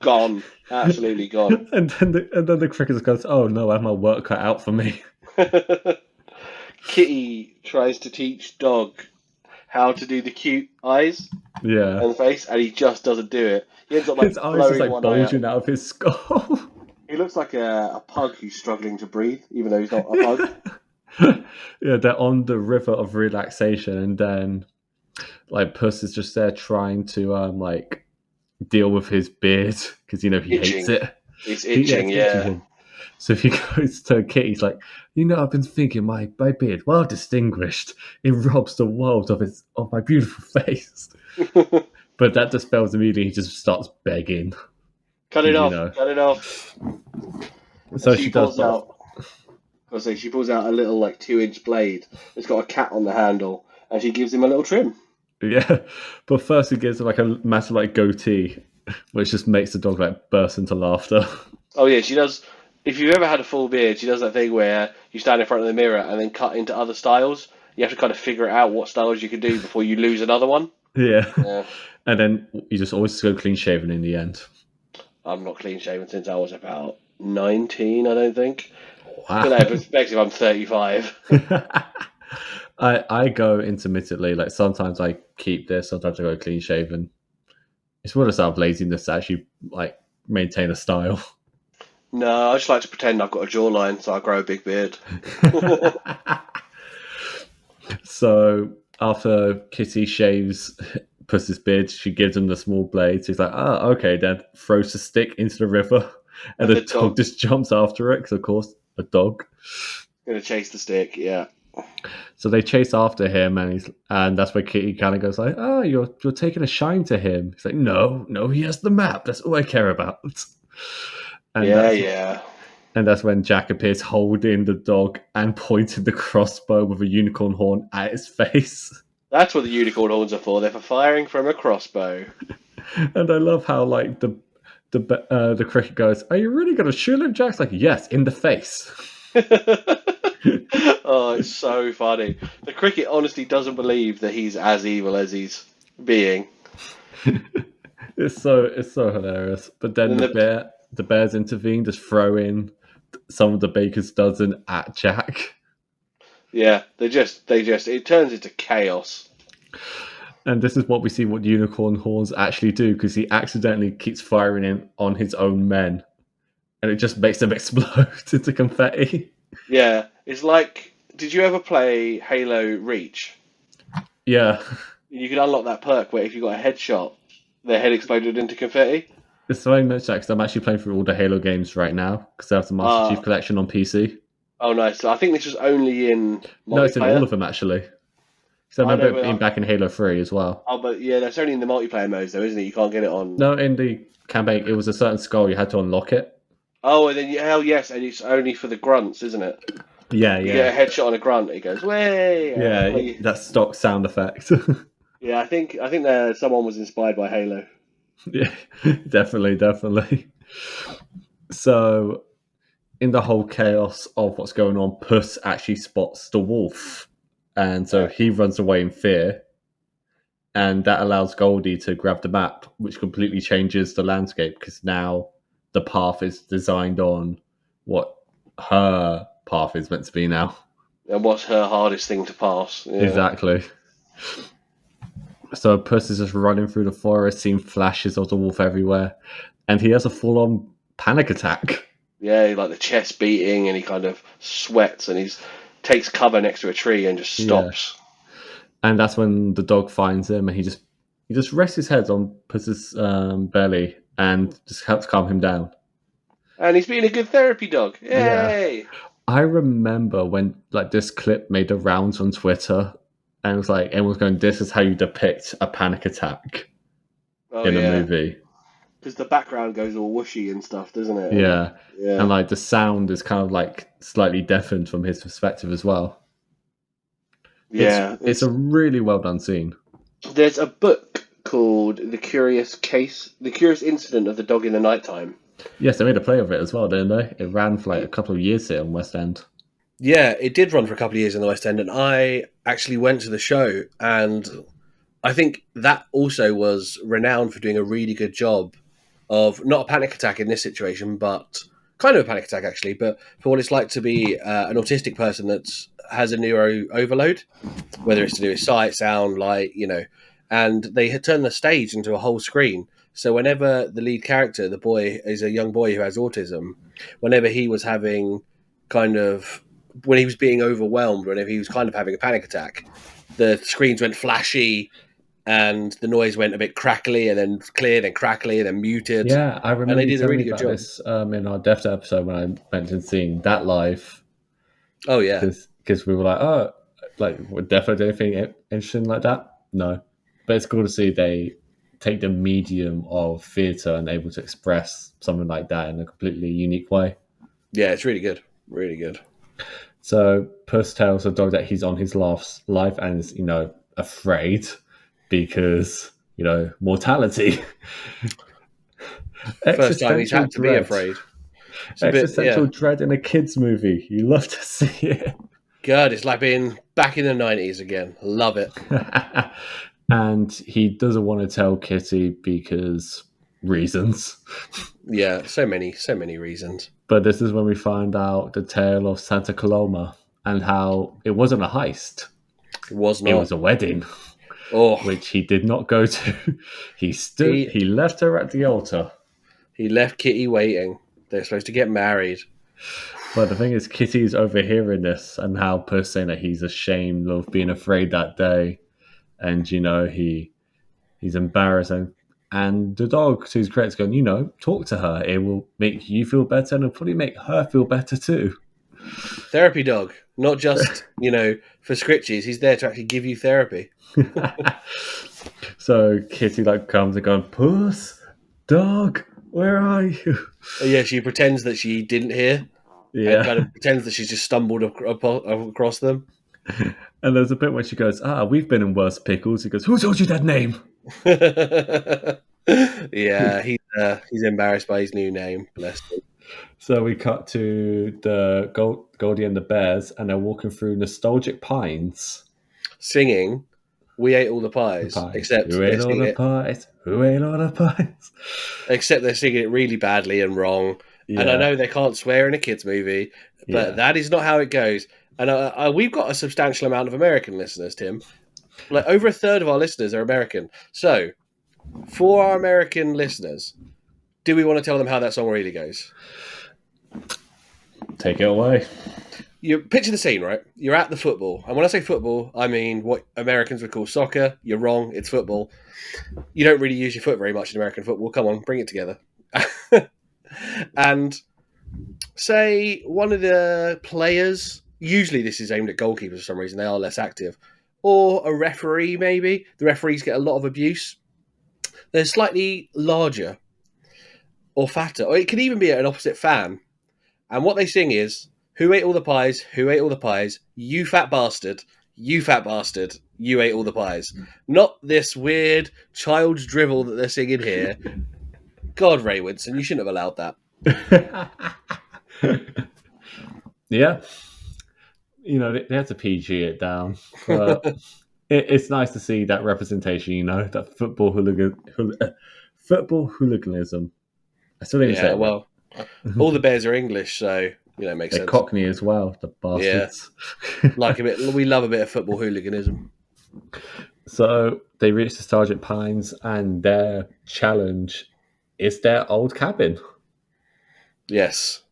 gone, absolutely gone. And then the cricket goes, oh no, I have my work cut out for me. Kitty tries to teach Dog how to do the cute eyes Yeah. and face, and he just doesn't do it. He ends up like His eyes just blowing like one eye out. bulging out of his skull. He looks like a pug who's struggling to breathe, even though he's not a pug. Yeah, they're on the river of relaxation, and then like Puss is just there trying to like deal with his beard because he hates Itching. it. It's Yeah, itching, it's itching yeah. him. So he goes to Kitty, he's like, I've been thinking my beard, well distinguished, it robs the world of my beautiful face. But that dispels immediately. He just starts begging, Cut it you off, know. cut it off. And So she does, but she pulls out a little like 2-inch blade. It's got a cat on the handle, and she gives him a little trim. yeah. But first, he gives him like a massive like goatee, which just makes the dog like burst into laughter. Oh yeah, she does. If you've ever had a full beard, she does that thing where you stand in front of the mirror and then cut into other styles. You have to kind of figure out what styles you can do before you lose another one. Yeah. Yeah, And then you just always go clean shaven in the end. I'm not clean shaven since I was about 19. I don't think. Put Wow. that in perspective. I'm 35. I go intermittently. Like sometimes I keep this, sometimes I go clean shaven. It's more just out of laziness to actually like maintain a style. No, I just like to pretend I've got a jawline, so I grow a big beard. So after Kitty shaves Puss's beard, she gives him the small blade. She's like, "Ah, okay." Then throws the stick into the river, and And the the dog dog just jumps after it. Because of course, a dog. gonna chase the stick. Yeah. So they chase after him, and that's where Kitty kind of goes like, "Oh, you're taking a shine to him." He's like, "No, no, he has the map. That's all I care about." and Yeah, that's yeah. and that's when Jack appears holding the dog and pointing the crossbow with a unicorn horn at its face. That's what the unicorn horns are for. They're for firing from a crossbow. And I love how like the cricket goes, "Are you really going to shoot him?" Jack's like, "Yes, in the face." Oh, it's so funny. The cricket honestly doesn't believe that he's as evil as he's being. It's so hilarious. But then And the the bears intervene, just throw in some of the baker's dozen at Jack. Yeah, they just it turns into chaos. And this is what we see what unicorn horns actually do, because he accidentally keeps firing in on his own men, and it just makes them explode into confetti. Yeah, it's like, did you ever play Halo Reach? Yeah, You could unlock that perk where if you got a headshot, their head exploded into confetti. it's so much that because I'm actually playing through all the Halo games right now because I have the Master Chief Uh Collection on PC. oh, nice. So I think this was only in No, it's in all multiplayer. of them actually. Because I I remember know, it being back in Halo 3 as well. but yeah, that's only in the multiplayer modes though, isn't it? You can't get it on. No, in the campaign, it was a certain skull you had to unlock it. Oh, and then hell yes, and it's only for the grunts, isn't it? Yeah, You yeah, get a headshot on a grunt, it goes way. yeah. That stock sound effect. Yeah, I think that someone was inspired by Halo. Yeah, definitely, definitely. So, in the whole chaos of what's going on, Puss actually spots the wolf, and so Right. he runs away in fear, and that allows Goldie to grab the map, which completely changes the landscape because now the path is designed on what her path is meant to be now. And what's her hardest thing to pass? Yeah. Exactly. So Puss is just running through the forest, seeing flashes of the wolf everywhere, and he has a full-on panic attack. Yeah, like the chest beating, and he kind of sweats, and he's takes cover next to a tree and just Yeah, stops. and that's when the dog finds him, and he just rests his head on Puss's belly and just helps calm him down. And he's being a good therapy dog. Yeah, Yay! I remember when like this clip made the rounds on Twitter, and it was like everyone's going, "This is how you depict a panic attack Oh in a yeah, movie." because the background goes all whooshy and stuff, doesn't it? And Yeah, and yeah, like the sound is kind of like slightly deafened from his perspective as well. It's yeah. it's a really well done scene. There's a book called The Curious Incident of the Dog in the Nighttime. Yes, they made a play of it as well, didn't they? It ran for like a couple of years here in West End. Yeah, it did run for a couple of years in the West End, and I actually went to the show, and I think that also was renowned for doing a really good job of not a panic attack in this situation, but kind of a panic attack actually, but for what it's like to be an autistic person that has a neuro overload, whether it's to do with sight, sound, light, and they had turned the stage into a whole screen. So whenever the lead character, the boy, is a young boy who has autism, whenever he was having kind of when he was being overwhelmed, whenever he was kind of having a panic attack, the screens went flashy and the noise went a bit crackly and then clear, then crackly, and then muted. Yeah, I And remember they you did a telling me really good about job. this in our Death episode when I mentioned seeing that live Oh yeah, because we were like, oh, like would Defo do anything interesting like that? No, but it's cool to see they take the medium of theatre and able to express something like that in a completely unique way. yeah, it's really good, really good. So Puss tells the dog that he's on his last life and is, afraid because, mortality. First time he's Existential had to be dread. afraid. It's a bit, Existential yeah. dread in a kids' movie. You love to see it. God, it's like being back in the 90s again. Love it. And he doesn't want to tell Kitty because reasons. Yeah, so many reasons. But this is when we find out the tale of Santa Coloma and how it wasn't a heist. It was It was not. a wedding, Oh, which he did not go to. he He left her at the altar. he left Kitty waiting. They're supposed to get married. But the thing is, Kitty's overhearing this and how Puss saying that he's ashamed of being afraid that day. And, he's embarrassed. And the dog, to his credit, is going, talk to her. It will make you feel better and it'll probably make her feel better too. Therapy dog, not just, for scritches. He's there to actually give you therapy. So Kitty comes and goes, Puss, dog, Where are you? Yeah, she pretends that she didn't hear and kind Yeah. of pretends that she's just stumbled across them. And there's a bit where she goes, we've been in worse pickles. He goes, who told you that name? Yeah, he's embarrassed by his new name. Bless him. So we cut to the Goldie and the Bears, and they're walking through nostalgic pines. Singing, "We ate all the The pies," pies. Who ate they're all singing the it. pies? Who ate all the pies? Except they're singing it really badly and wrong. And I Yeah, know they can't swear in a kids' movie, but yeah. that is not how it goes. And we've got a substantial amount of American listeners, Tim. Like over a third of our listeners are American. So, for our American listeners, do we want to tell them how that song really goes? Take it away. You picture the scene, right? You're at the football, and when I say football, I mean what Americans would call soccer. You're wrong; it's football. You don't really use your foot very much in American football. Come on, bring it together. And say one of the players, usually this is aimed at goalkeepers for some reason, they are less active, or a referee, maybe. The referees get a lot of abuse. They're slightly larger or fatter, or it could even be an opposite fan. And what they sing is, "Who ate all the pies? Who ate all the pies? You fat bastard. You fat bastard. You ate all the pies." Not this weird child's drivel that they're singing here. God, Ray Winston, you shouldn't have allowed that. Yeah, they have to PG it down, but it's nice to see that representation. That football hooliganism. I still didn't say Yeah, it right. well, all the Bears are English, so it makes They're sense. Cockney as well, the Yeah, bastards. like a bit. We love a bit of football hooliganism. So they reach the Sergeant Pines, and their challenge is their old cabin. Yes.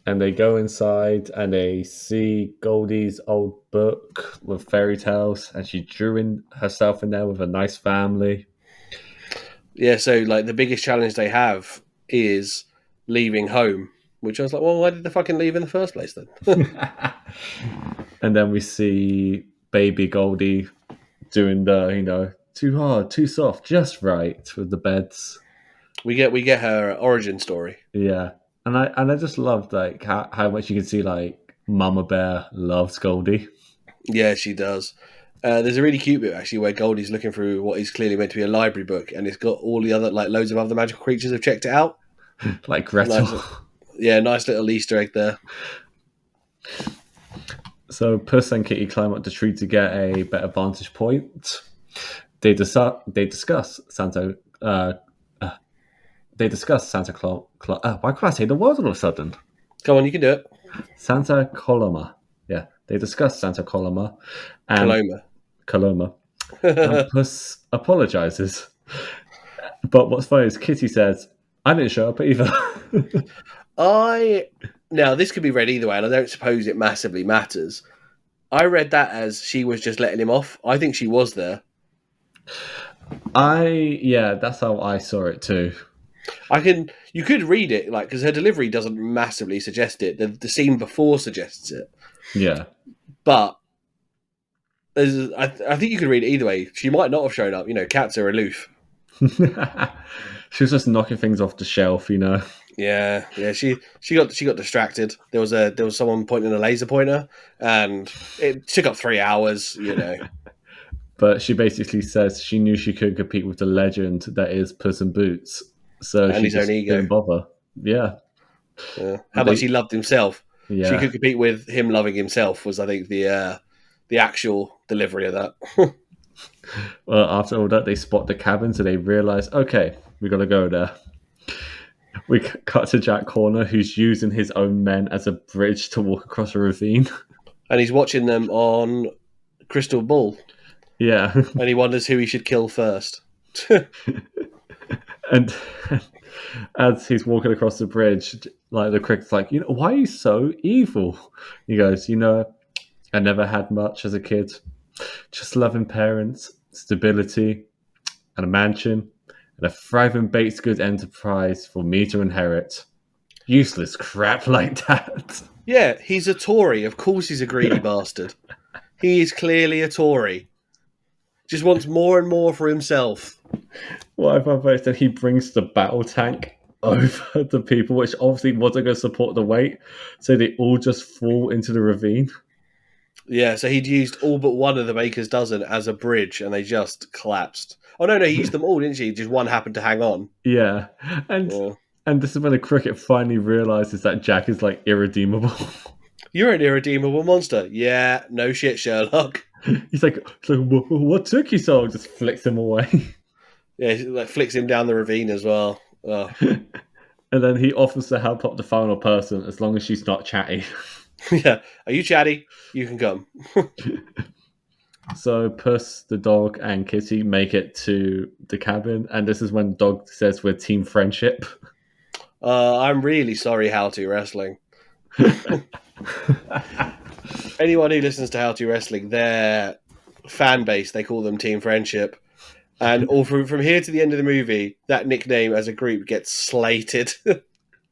And they go inside and they see Goldie's old book with fairy tales, and she drew in herself in there with a nice family. Yeah. So like the biggest challenge they have is leaving home, which I was like, well, why did they fucking leave in the first place then? And then we see baby Goldie doing the, too hard, too soft, just right with the beds. we get her origin story. Yeah. And I just loved like how much you can see like Mama Bear loves Goldie. Yeah, she does. There's a really cute bit actually where Goldie's looking through what is clearly meant to be a library book, and it's got all the other like loads of other magical creatures have checked it out. Like Gretel. Nice, yeah, nice little Easter egg there. So Puss and Kitty climb up the tree to get a better vantage point. They discuss Santa. They discuss Santa Claus. Why can't I say the word all of a sudden? Come on, you can do it. Santa Coloma. Yeah, they discuss Santa Coloma and Coloma. Coloma. And Puss apologizes. But what's funny is Kitty says, "I didn't show up either." I Now this could be read either way, and I don't suppose it massively matters. I read that as she was just letting him off. I think she was there. Yeah, that's how I saw it too. You could read it like because her delivery doesn't massively suggest it. The scene before suggests it, Yeah. but I think you could read it either way. She might not have shown up. Cats are aloof. She was just knocking things off the shelf. Yeah. She got distracted. There was someone pointing a laser pointer, and it took up 3 hours. But she basically says she knew she couldn't compete with the legend that is Puss in Boots, so And she his own just ego. didn't bother. Yeah. Yeah. How But much he loved himself. She yeah. could compete with him loving himself. Was I think the actual delivery of that. Well, after all that, they spot the cabin, so they realize, okay, we gotta go there. We cut to Jack Horner, who's using his own men as a bridge to walk across a ravine. And he's watching them on Crystal Ball, Yeah. and he wonders who he should kill first. And as he's walking across the bridge, like the cricket's like, why are you so evil? He goes, I never had much as a kid. Just loving parents, stability, and a mansion, and a thriving baked goods enterprise for me to inherit. Useless crap like that. Yeah, he's a Tory. Of course he's a greedy bastard. He is clearly a Tory. Just wants more and more for himself. What I thought was that he brings the battle tank over the people, which obviously wasn't going to support the weight. So they all just fall into the ravine. Yeah, so he'd used all but one of the baker's dozen as a bridge, and they just collapsed. Oh no, he used them all, didn't she? Just one happened to hang on. Yeah. And Yeah. and this is when the cricket finally realizes that Jack is like irredeemable. You're an irredeemable monster. Yeah, no shit, Sherlock. He's like, what took you so long? Just flicks him away. Yeah, he, like flicks him down the ravine as well. Oh. And then he offers to help up the final person as long as she's not chatty. Yeah, are you chatty? You can come. So Puss, the dog, and Kitty make it to the cabin, and this is when the dog says we're team friendship. I'm really sorry, How to Wrestling. Anyone who listens to How to Wrestling, their fan base, they call them Team Friendship. And all from here to the end of the movie, that nickname as a group gets slated.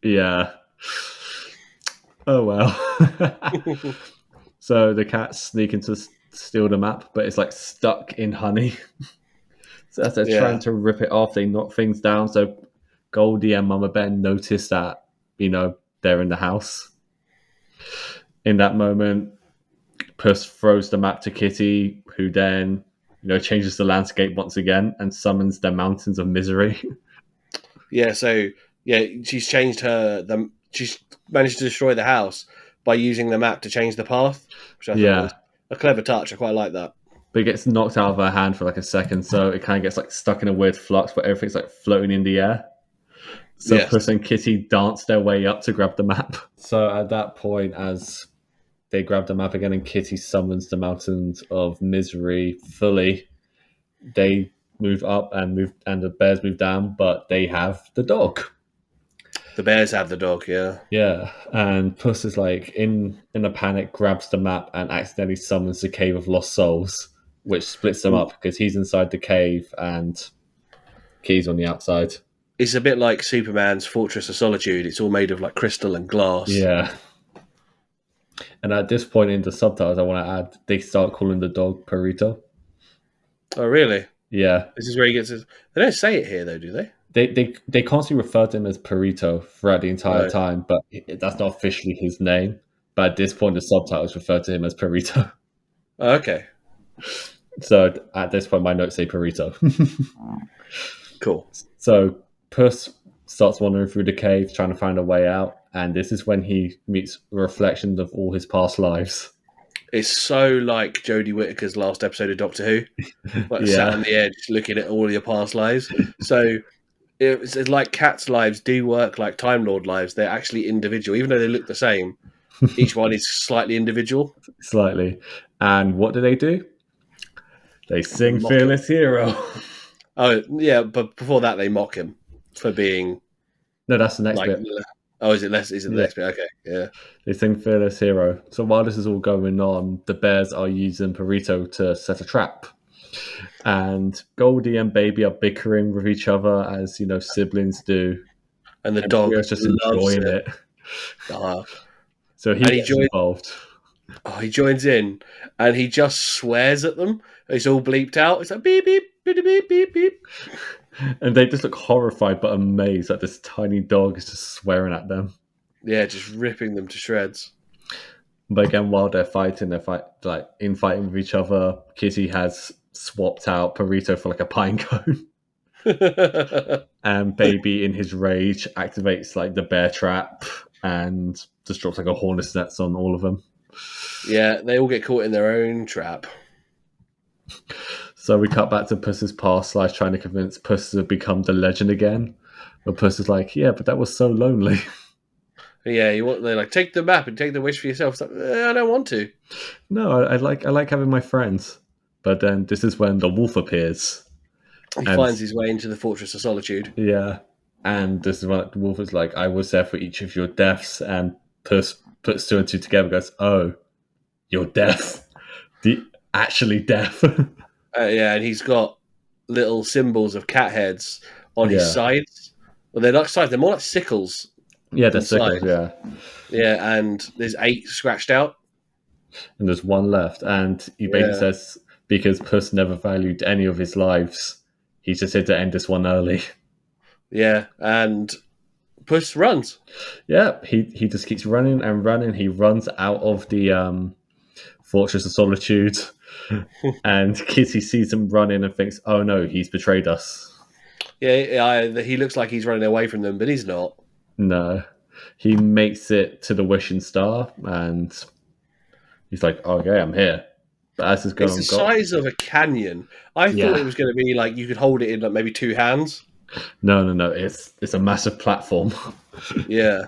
Yeah. Oh well. So the cats sneak in to steal the map, but it's like stuck in honey. So as they're trying Yeah. to rip it off, they knock things down. So Goldie and Mama Ben notice that, they're in the house. In that moment, Puss throws the map to Kitty, who then, changes the landscape once again and summons the mountains of misery. Yeah, so she's changed she's managed to destroy the house by using the map to change the path, which I thought Yeah. was a clever touch. I quite like that. But it gets knocked out of her hand for like a second, so it kind of gets like stuck in a weird flux where everything's like floating in the air. So Yes. Puss and Kitty dance their way up to grab the map. So at that point, as they grab the map again and Kitty summons the mountains of misery fully, they move up and the bears move down, but they have the dog. The bears have the dog, yeah. Yeah, and Puss is like in a panic, grabs the map and accidentally summons the Cave of Lost Souls, which splits them up because he's inside the cave and Key's on the outside. It's a bit like Superman's Fortress of Solitude. It's all made of like crystal and glass. Yeah. And at this point in the subtitles, I want to add they start calling the dog Perito. Oh, really? Yeah. This is where he gets his. They don't say it here, though, do they? They constantly refer to him as Perito throughout the entire Right. time, but that's not officially his name. But at this point, the subtitles refer to him as Perito. Oh, okay. So at this point, my notes say Perito. Cool. So Puss starts wandering through the cave, trying to find a way out, and this is when he meets reflections of all his past lives. It's so like Jodie Whittaker's last episode of Doctor Who, like sat on the edge looking at all your past lives. So it's like cats' lives do work like Time Lord lives. They're actually individual, even though they look the same. Each one is slightly individual. Slightly. And what do? They sing Mock Fearless Hero. Oh yeah, but before that they mock him for being No, that's the next like. bit. Oh, is it less? Is it the Yeah. next bit? Okay, yeah. They sing Fearless Hero. So while this is all going on, the bears are using Perito to set a trap. And Goldie and Baby are bickering with each other as, siblings do. And the And dog Rio's just loves enjoying it. So he gets involved. Oh, he joins in and he just swears at them. It's all bleeped out. It's like beep beep beep beep beep beep. And they just look horrified but amazed that this tiny dog is just swearing at them. Yeah, just ripping them to shreds. But again, while they're fighting with each other, Kitty has swapped out Perito for like a pine cone. And Baby, in his rage, activates like the bear trap and just drops like a hornet's nest on all of them. Yeah, they all get caught in their own trap. So we cut back to Puss's past life, trying to convince Puss to become the legend again. But Puss is like, yeah, but that was so lonely. Yeah, they're like, take the map and take the wish for yourself. It's like, I don't want to. No, I like having my friends. But then this is when the wolf appears. He finds his way into the Fortress of Solitude. Yeah. And this is when the wolf is like, I was there for each of your deaths. And Puss puts two and two together and goes, oh, you're deaf. Actually deaf. Yeah, and he's got little symbols of cat heads on his sides. Well, they're not sides, they're more like sickles. Yeah, they're sickles, yeah. Yeah, and there's 8 scratched out. And there's one left. And he basically says, because Puss never valued any of his lives, he's just here to end this one early. Yeah, and Puss runs. Yeah, he just keeps running and running. He runs out of the Fortress of Solitude, and Kitty sees him running and thinks, "Oh no, he's betrayed us." He looks like he's running away from them, but he's not. No, he makes it to the Wishing Star, and he's like, "Oh, okay, I'm here." But as it's going It's the on, go size of a canyon. I thought yeah, it was going to be like you could hold it in like maybe two hands. no, it's a massive platform. Yeah,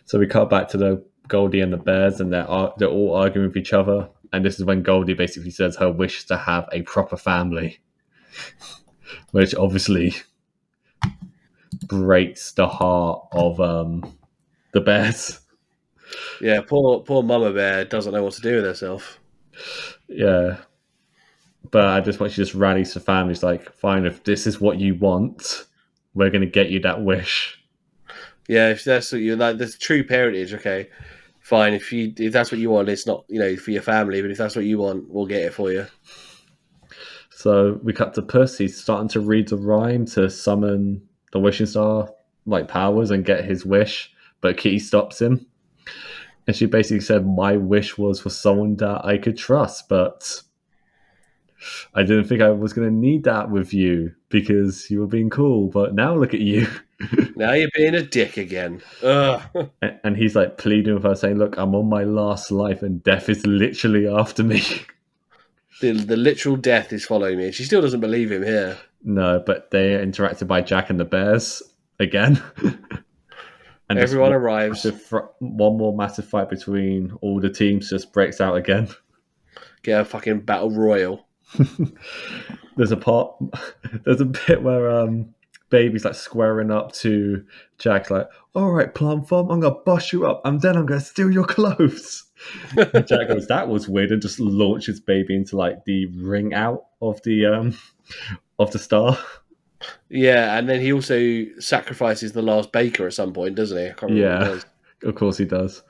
So we cut back to the Goldie and the bears, and they're all arguing with each other. And this is when Goldie basically says her wish is to have a proper family, which obviously breaks the heart of the bears. yeah. Poor Mama Bear doesn't know what to do with herself. Yeah, but at this point, she just rallies the family. She's like, "Fine, if this is what you want, we're going to get you that wish." Yeah, if that's what you like, the true parentage. Okay, fine. If that's what you want, it's not for your family, but if that's what you want, we'll get it for you. So we cut to Puss. He's starting to read the rhyme to summon the wishing star like powers and get his wish, but Kitty stops him. And she basically said, "My wish was for someone that I could trust, but I didn't think I was going to need that with you because you were being cool. But now look at you." Now you're being a dick again. Ugh. And he's like pleading with her, saying, "Look, I'm on my last life, and death is literally after me." The literal death is following me. And she still doesn't believe him here. No, but they're interacted by Jack and the Bears again. And just Everyone arrives. one more massive fight between all the teams just breaks out again. Get a fucking battle royal. There's a bit where Baby's like squaring up to Jack, like, "All right, Plum Thumb, I'm gonna bust you up, and then I'm gonna steal your clothes." And Jack goes, "That was weird," and just launches Baby into like the ring out of the star. Yeah, and then he also sacrifices the last baker at some point, doesn't he? I can't remember what it Yeah, was. of course he does.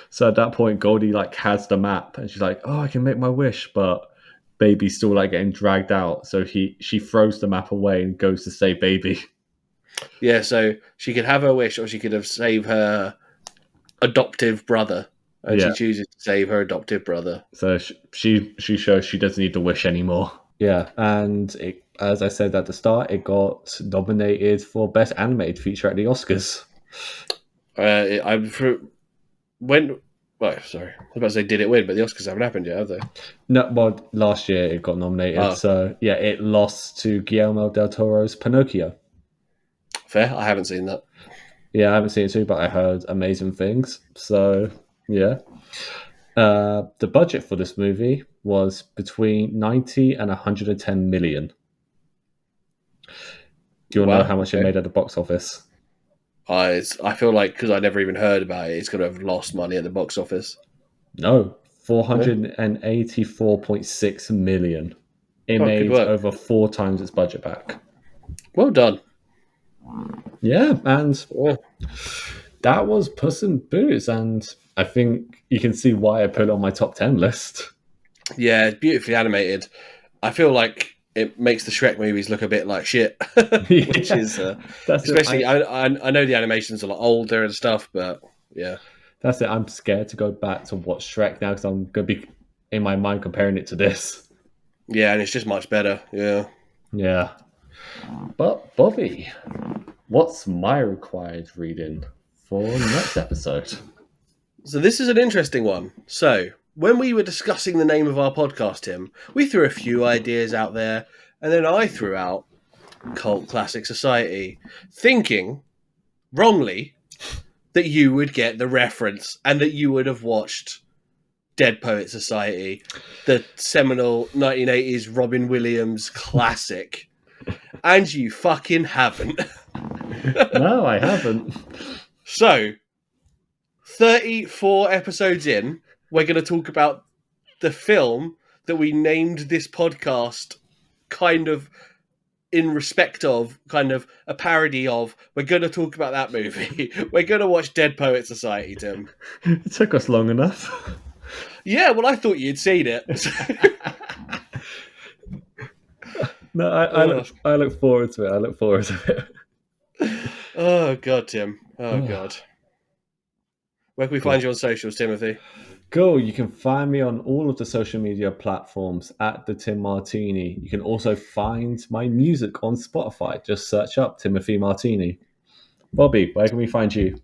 So at that point, Goldie like has the map, and she's like, "Oh, I can make my wish," but Baby's still like getting dragged out. So she throws the map away and goes to save Baby. Yeah, so she could have her wish, or she could have saved her adoptive brother, and she Yeah. chooses to save her adoptive brother. So she shows she doesn't need the wish anymore. Yeah, and as I said at the start, it got nominated for Best Animated Feature at the Oscars. When. Well, sorry, I was about to say, did it win? But the Oscars haven't happened yet, have they? No, well, last year it got nominated. Oh, So yeah, it lost to Guillermo del Toro's Pinocchio. fair. I haven't seen that. Yeah, I haven't seen it too, but I heard amazing things. So yeah, the budget for this movie was between 90 and 110 million. Do you want to know Wow. how much it Okay. made at the box office? I feel like because I never even heard about it, it's going to have lost money at the box office. No, No? 484.6 million. It Oh, good made work. over 4 times its budget back. Well done. Yeah, and Yeah. that was Puss in Boots, and I think you can see why I put it on my top 10 list. Yeah, it's beautifully animated. I feel like it makes the Shrek movies look a bit like shit, which Yeah, is that's it. especially. I know the animation's a lot older and stuff, but yeah, That's it. I'm scared to go back to watch Shrek now because I'm going to be in my mind comparing it to this. yeah, and it's just much better. Yeah. Yeah. But, Bobby, what's my required reading for next episode? So this is an interesting one. So when we were discussing the name of our podcast, Tim, we threw a few ideas out there, and then I threw out Cult Classic Society, thinking wrongly that you would get the reference and that you would have watched Dead Poet Society, the seminal 1980s Robin Williams classic. And you fucking haven't. No, I haven't. So, 34 episodes in, we're going to talk about the film that we named this podcast kind of in respect of, kind of a parody of. We're going to talk about that movie. We're going to watch Dead Poet Society, Tim. It took us long enough. Yeah, well, I thought you'd seen it. No, I look forward to it. I look forward to it. Oh, God, Tim. Oh Oh, God. Where can we cool. find you on socials, Timothy? Cool. You can find me on all of the social media platforms at the Tim Martini. You can also find my music on Spotify. Just search up Timothy Martini. Bobby, where can we find you?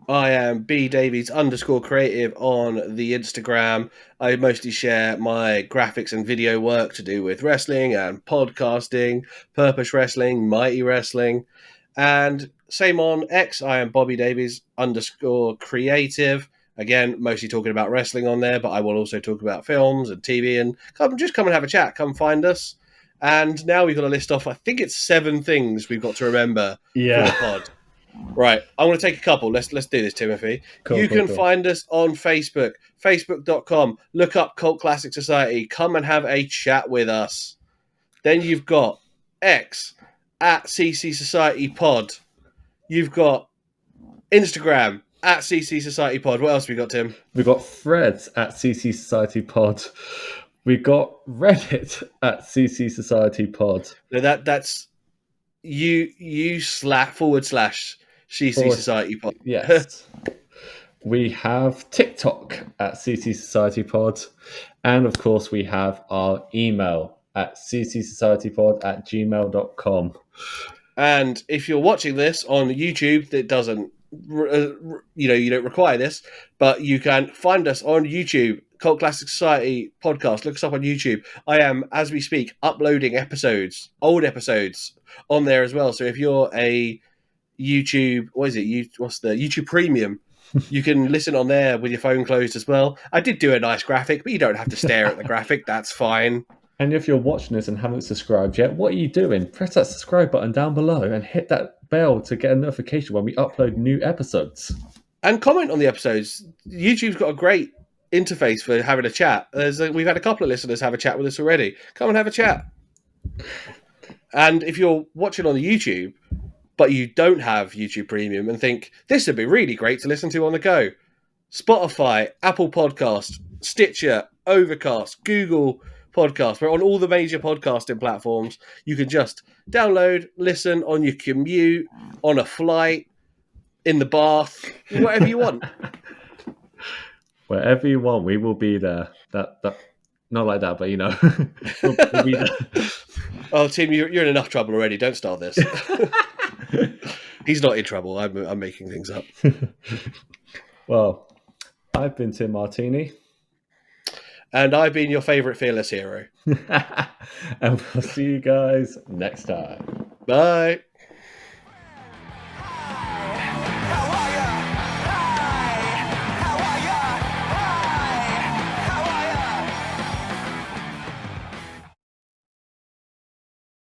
I am B Davies _creative on the Instagram. I mostly share my graphics and video work to do with wrestling and podcasting, Purpose Wrestling, Mighty Wrestling, and same on X. I am Bobby Davies _creative. Again, mostly talking about wrestling on there, but I will also talk about films and TV. And come and have a chat. Come find us. And now we've got to list off. I think it's 7 things we've got to remember for the Yeah. pod. Right, I want to take a couple. Let's do this, Timothy. Cool, You cool, can cool. find us on Facebook, facebook.com. Look up Cult Classic Society. Come and have a chat with us. Then you've got X at CC Society Pod. You've got Instagram at CC Society Pod. What else have we got, Tim? We got Threads at CC Society Pod. We got Reddit at CC Society Pod. No, that's you slash / CC Forward, Society Pod. yes. We have TikTok at CC Society Pod. And of course, we have our email at ccsocietypod@gmail.com. And if you're watching this on YouTube, that doesn't, you don't require this, but you can find us on YouTube, Cult Classic Society Podcast. Look us up on YouTube. I am, as we speak, uploading episodes, old episodes, on there as well. So if you're a YouTube, what's the YouTube Premium? You can listen on there with your phone closed as well. I did do a nice graphic, but you don't have to stare at the graphic. That's fine. And if you're watching this and haven't subscribed yet, what are you doing? Press that subscribe button down below and hit that bell to get a notification when we upload new episodes. And comment on the episodes. YouTube's got a great interface for having a chat. We've had a couple of listeners have a chat with us already. Come and have a chat. And if you're watching on the YouTube, but you don't have YouTube Premium and think this would be really great to listen to on the go, Spotify, Apple Podcast, Stitcher, Overcast, Google Podcast. We're on all the major podcasting platforms. You can just download, listen on your commute, on a flight, in the bath, whatever you want. Wherever you want, we will be there. That not like that, but we'll be there. Oh, Tim, you're in enough trouble already. Don't start this. He's not in trouble. I'm making things up. Well, I've been Tim Martini. And I've been your favourite fearless hero. And we'll see you guys next time. Bye.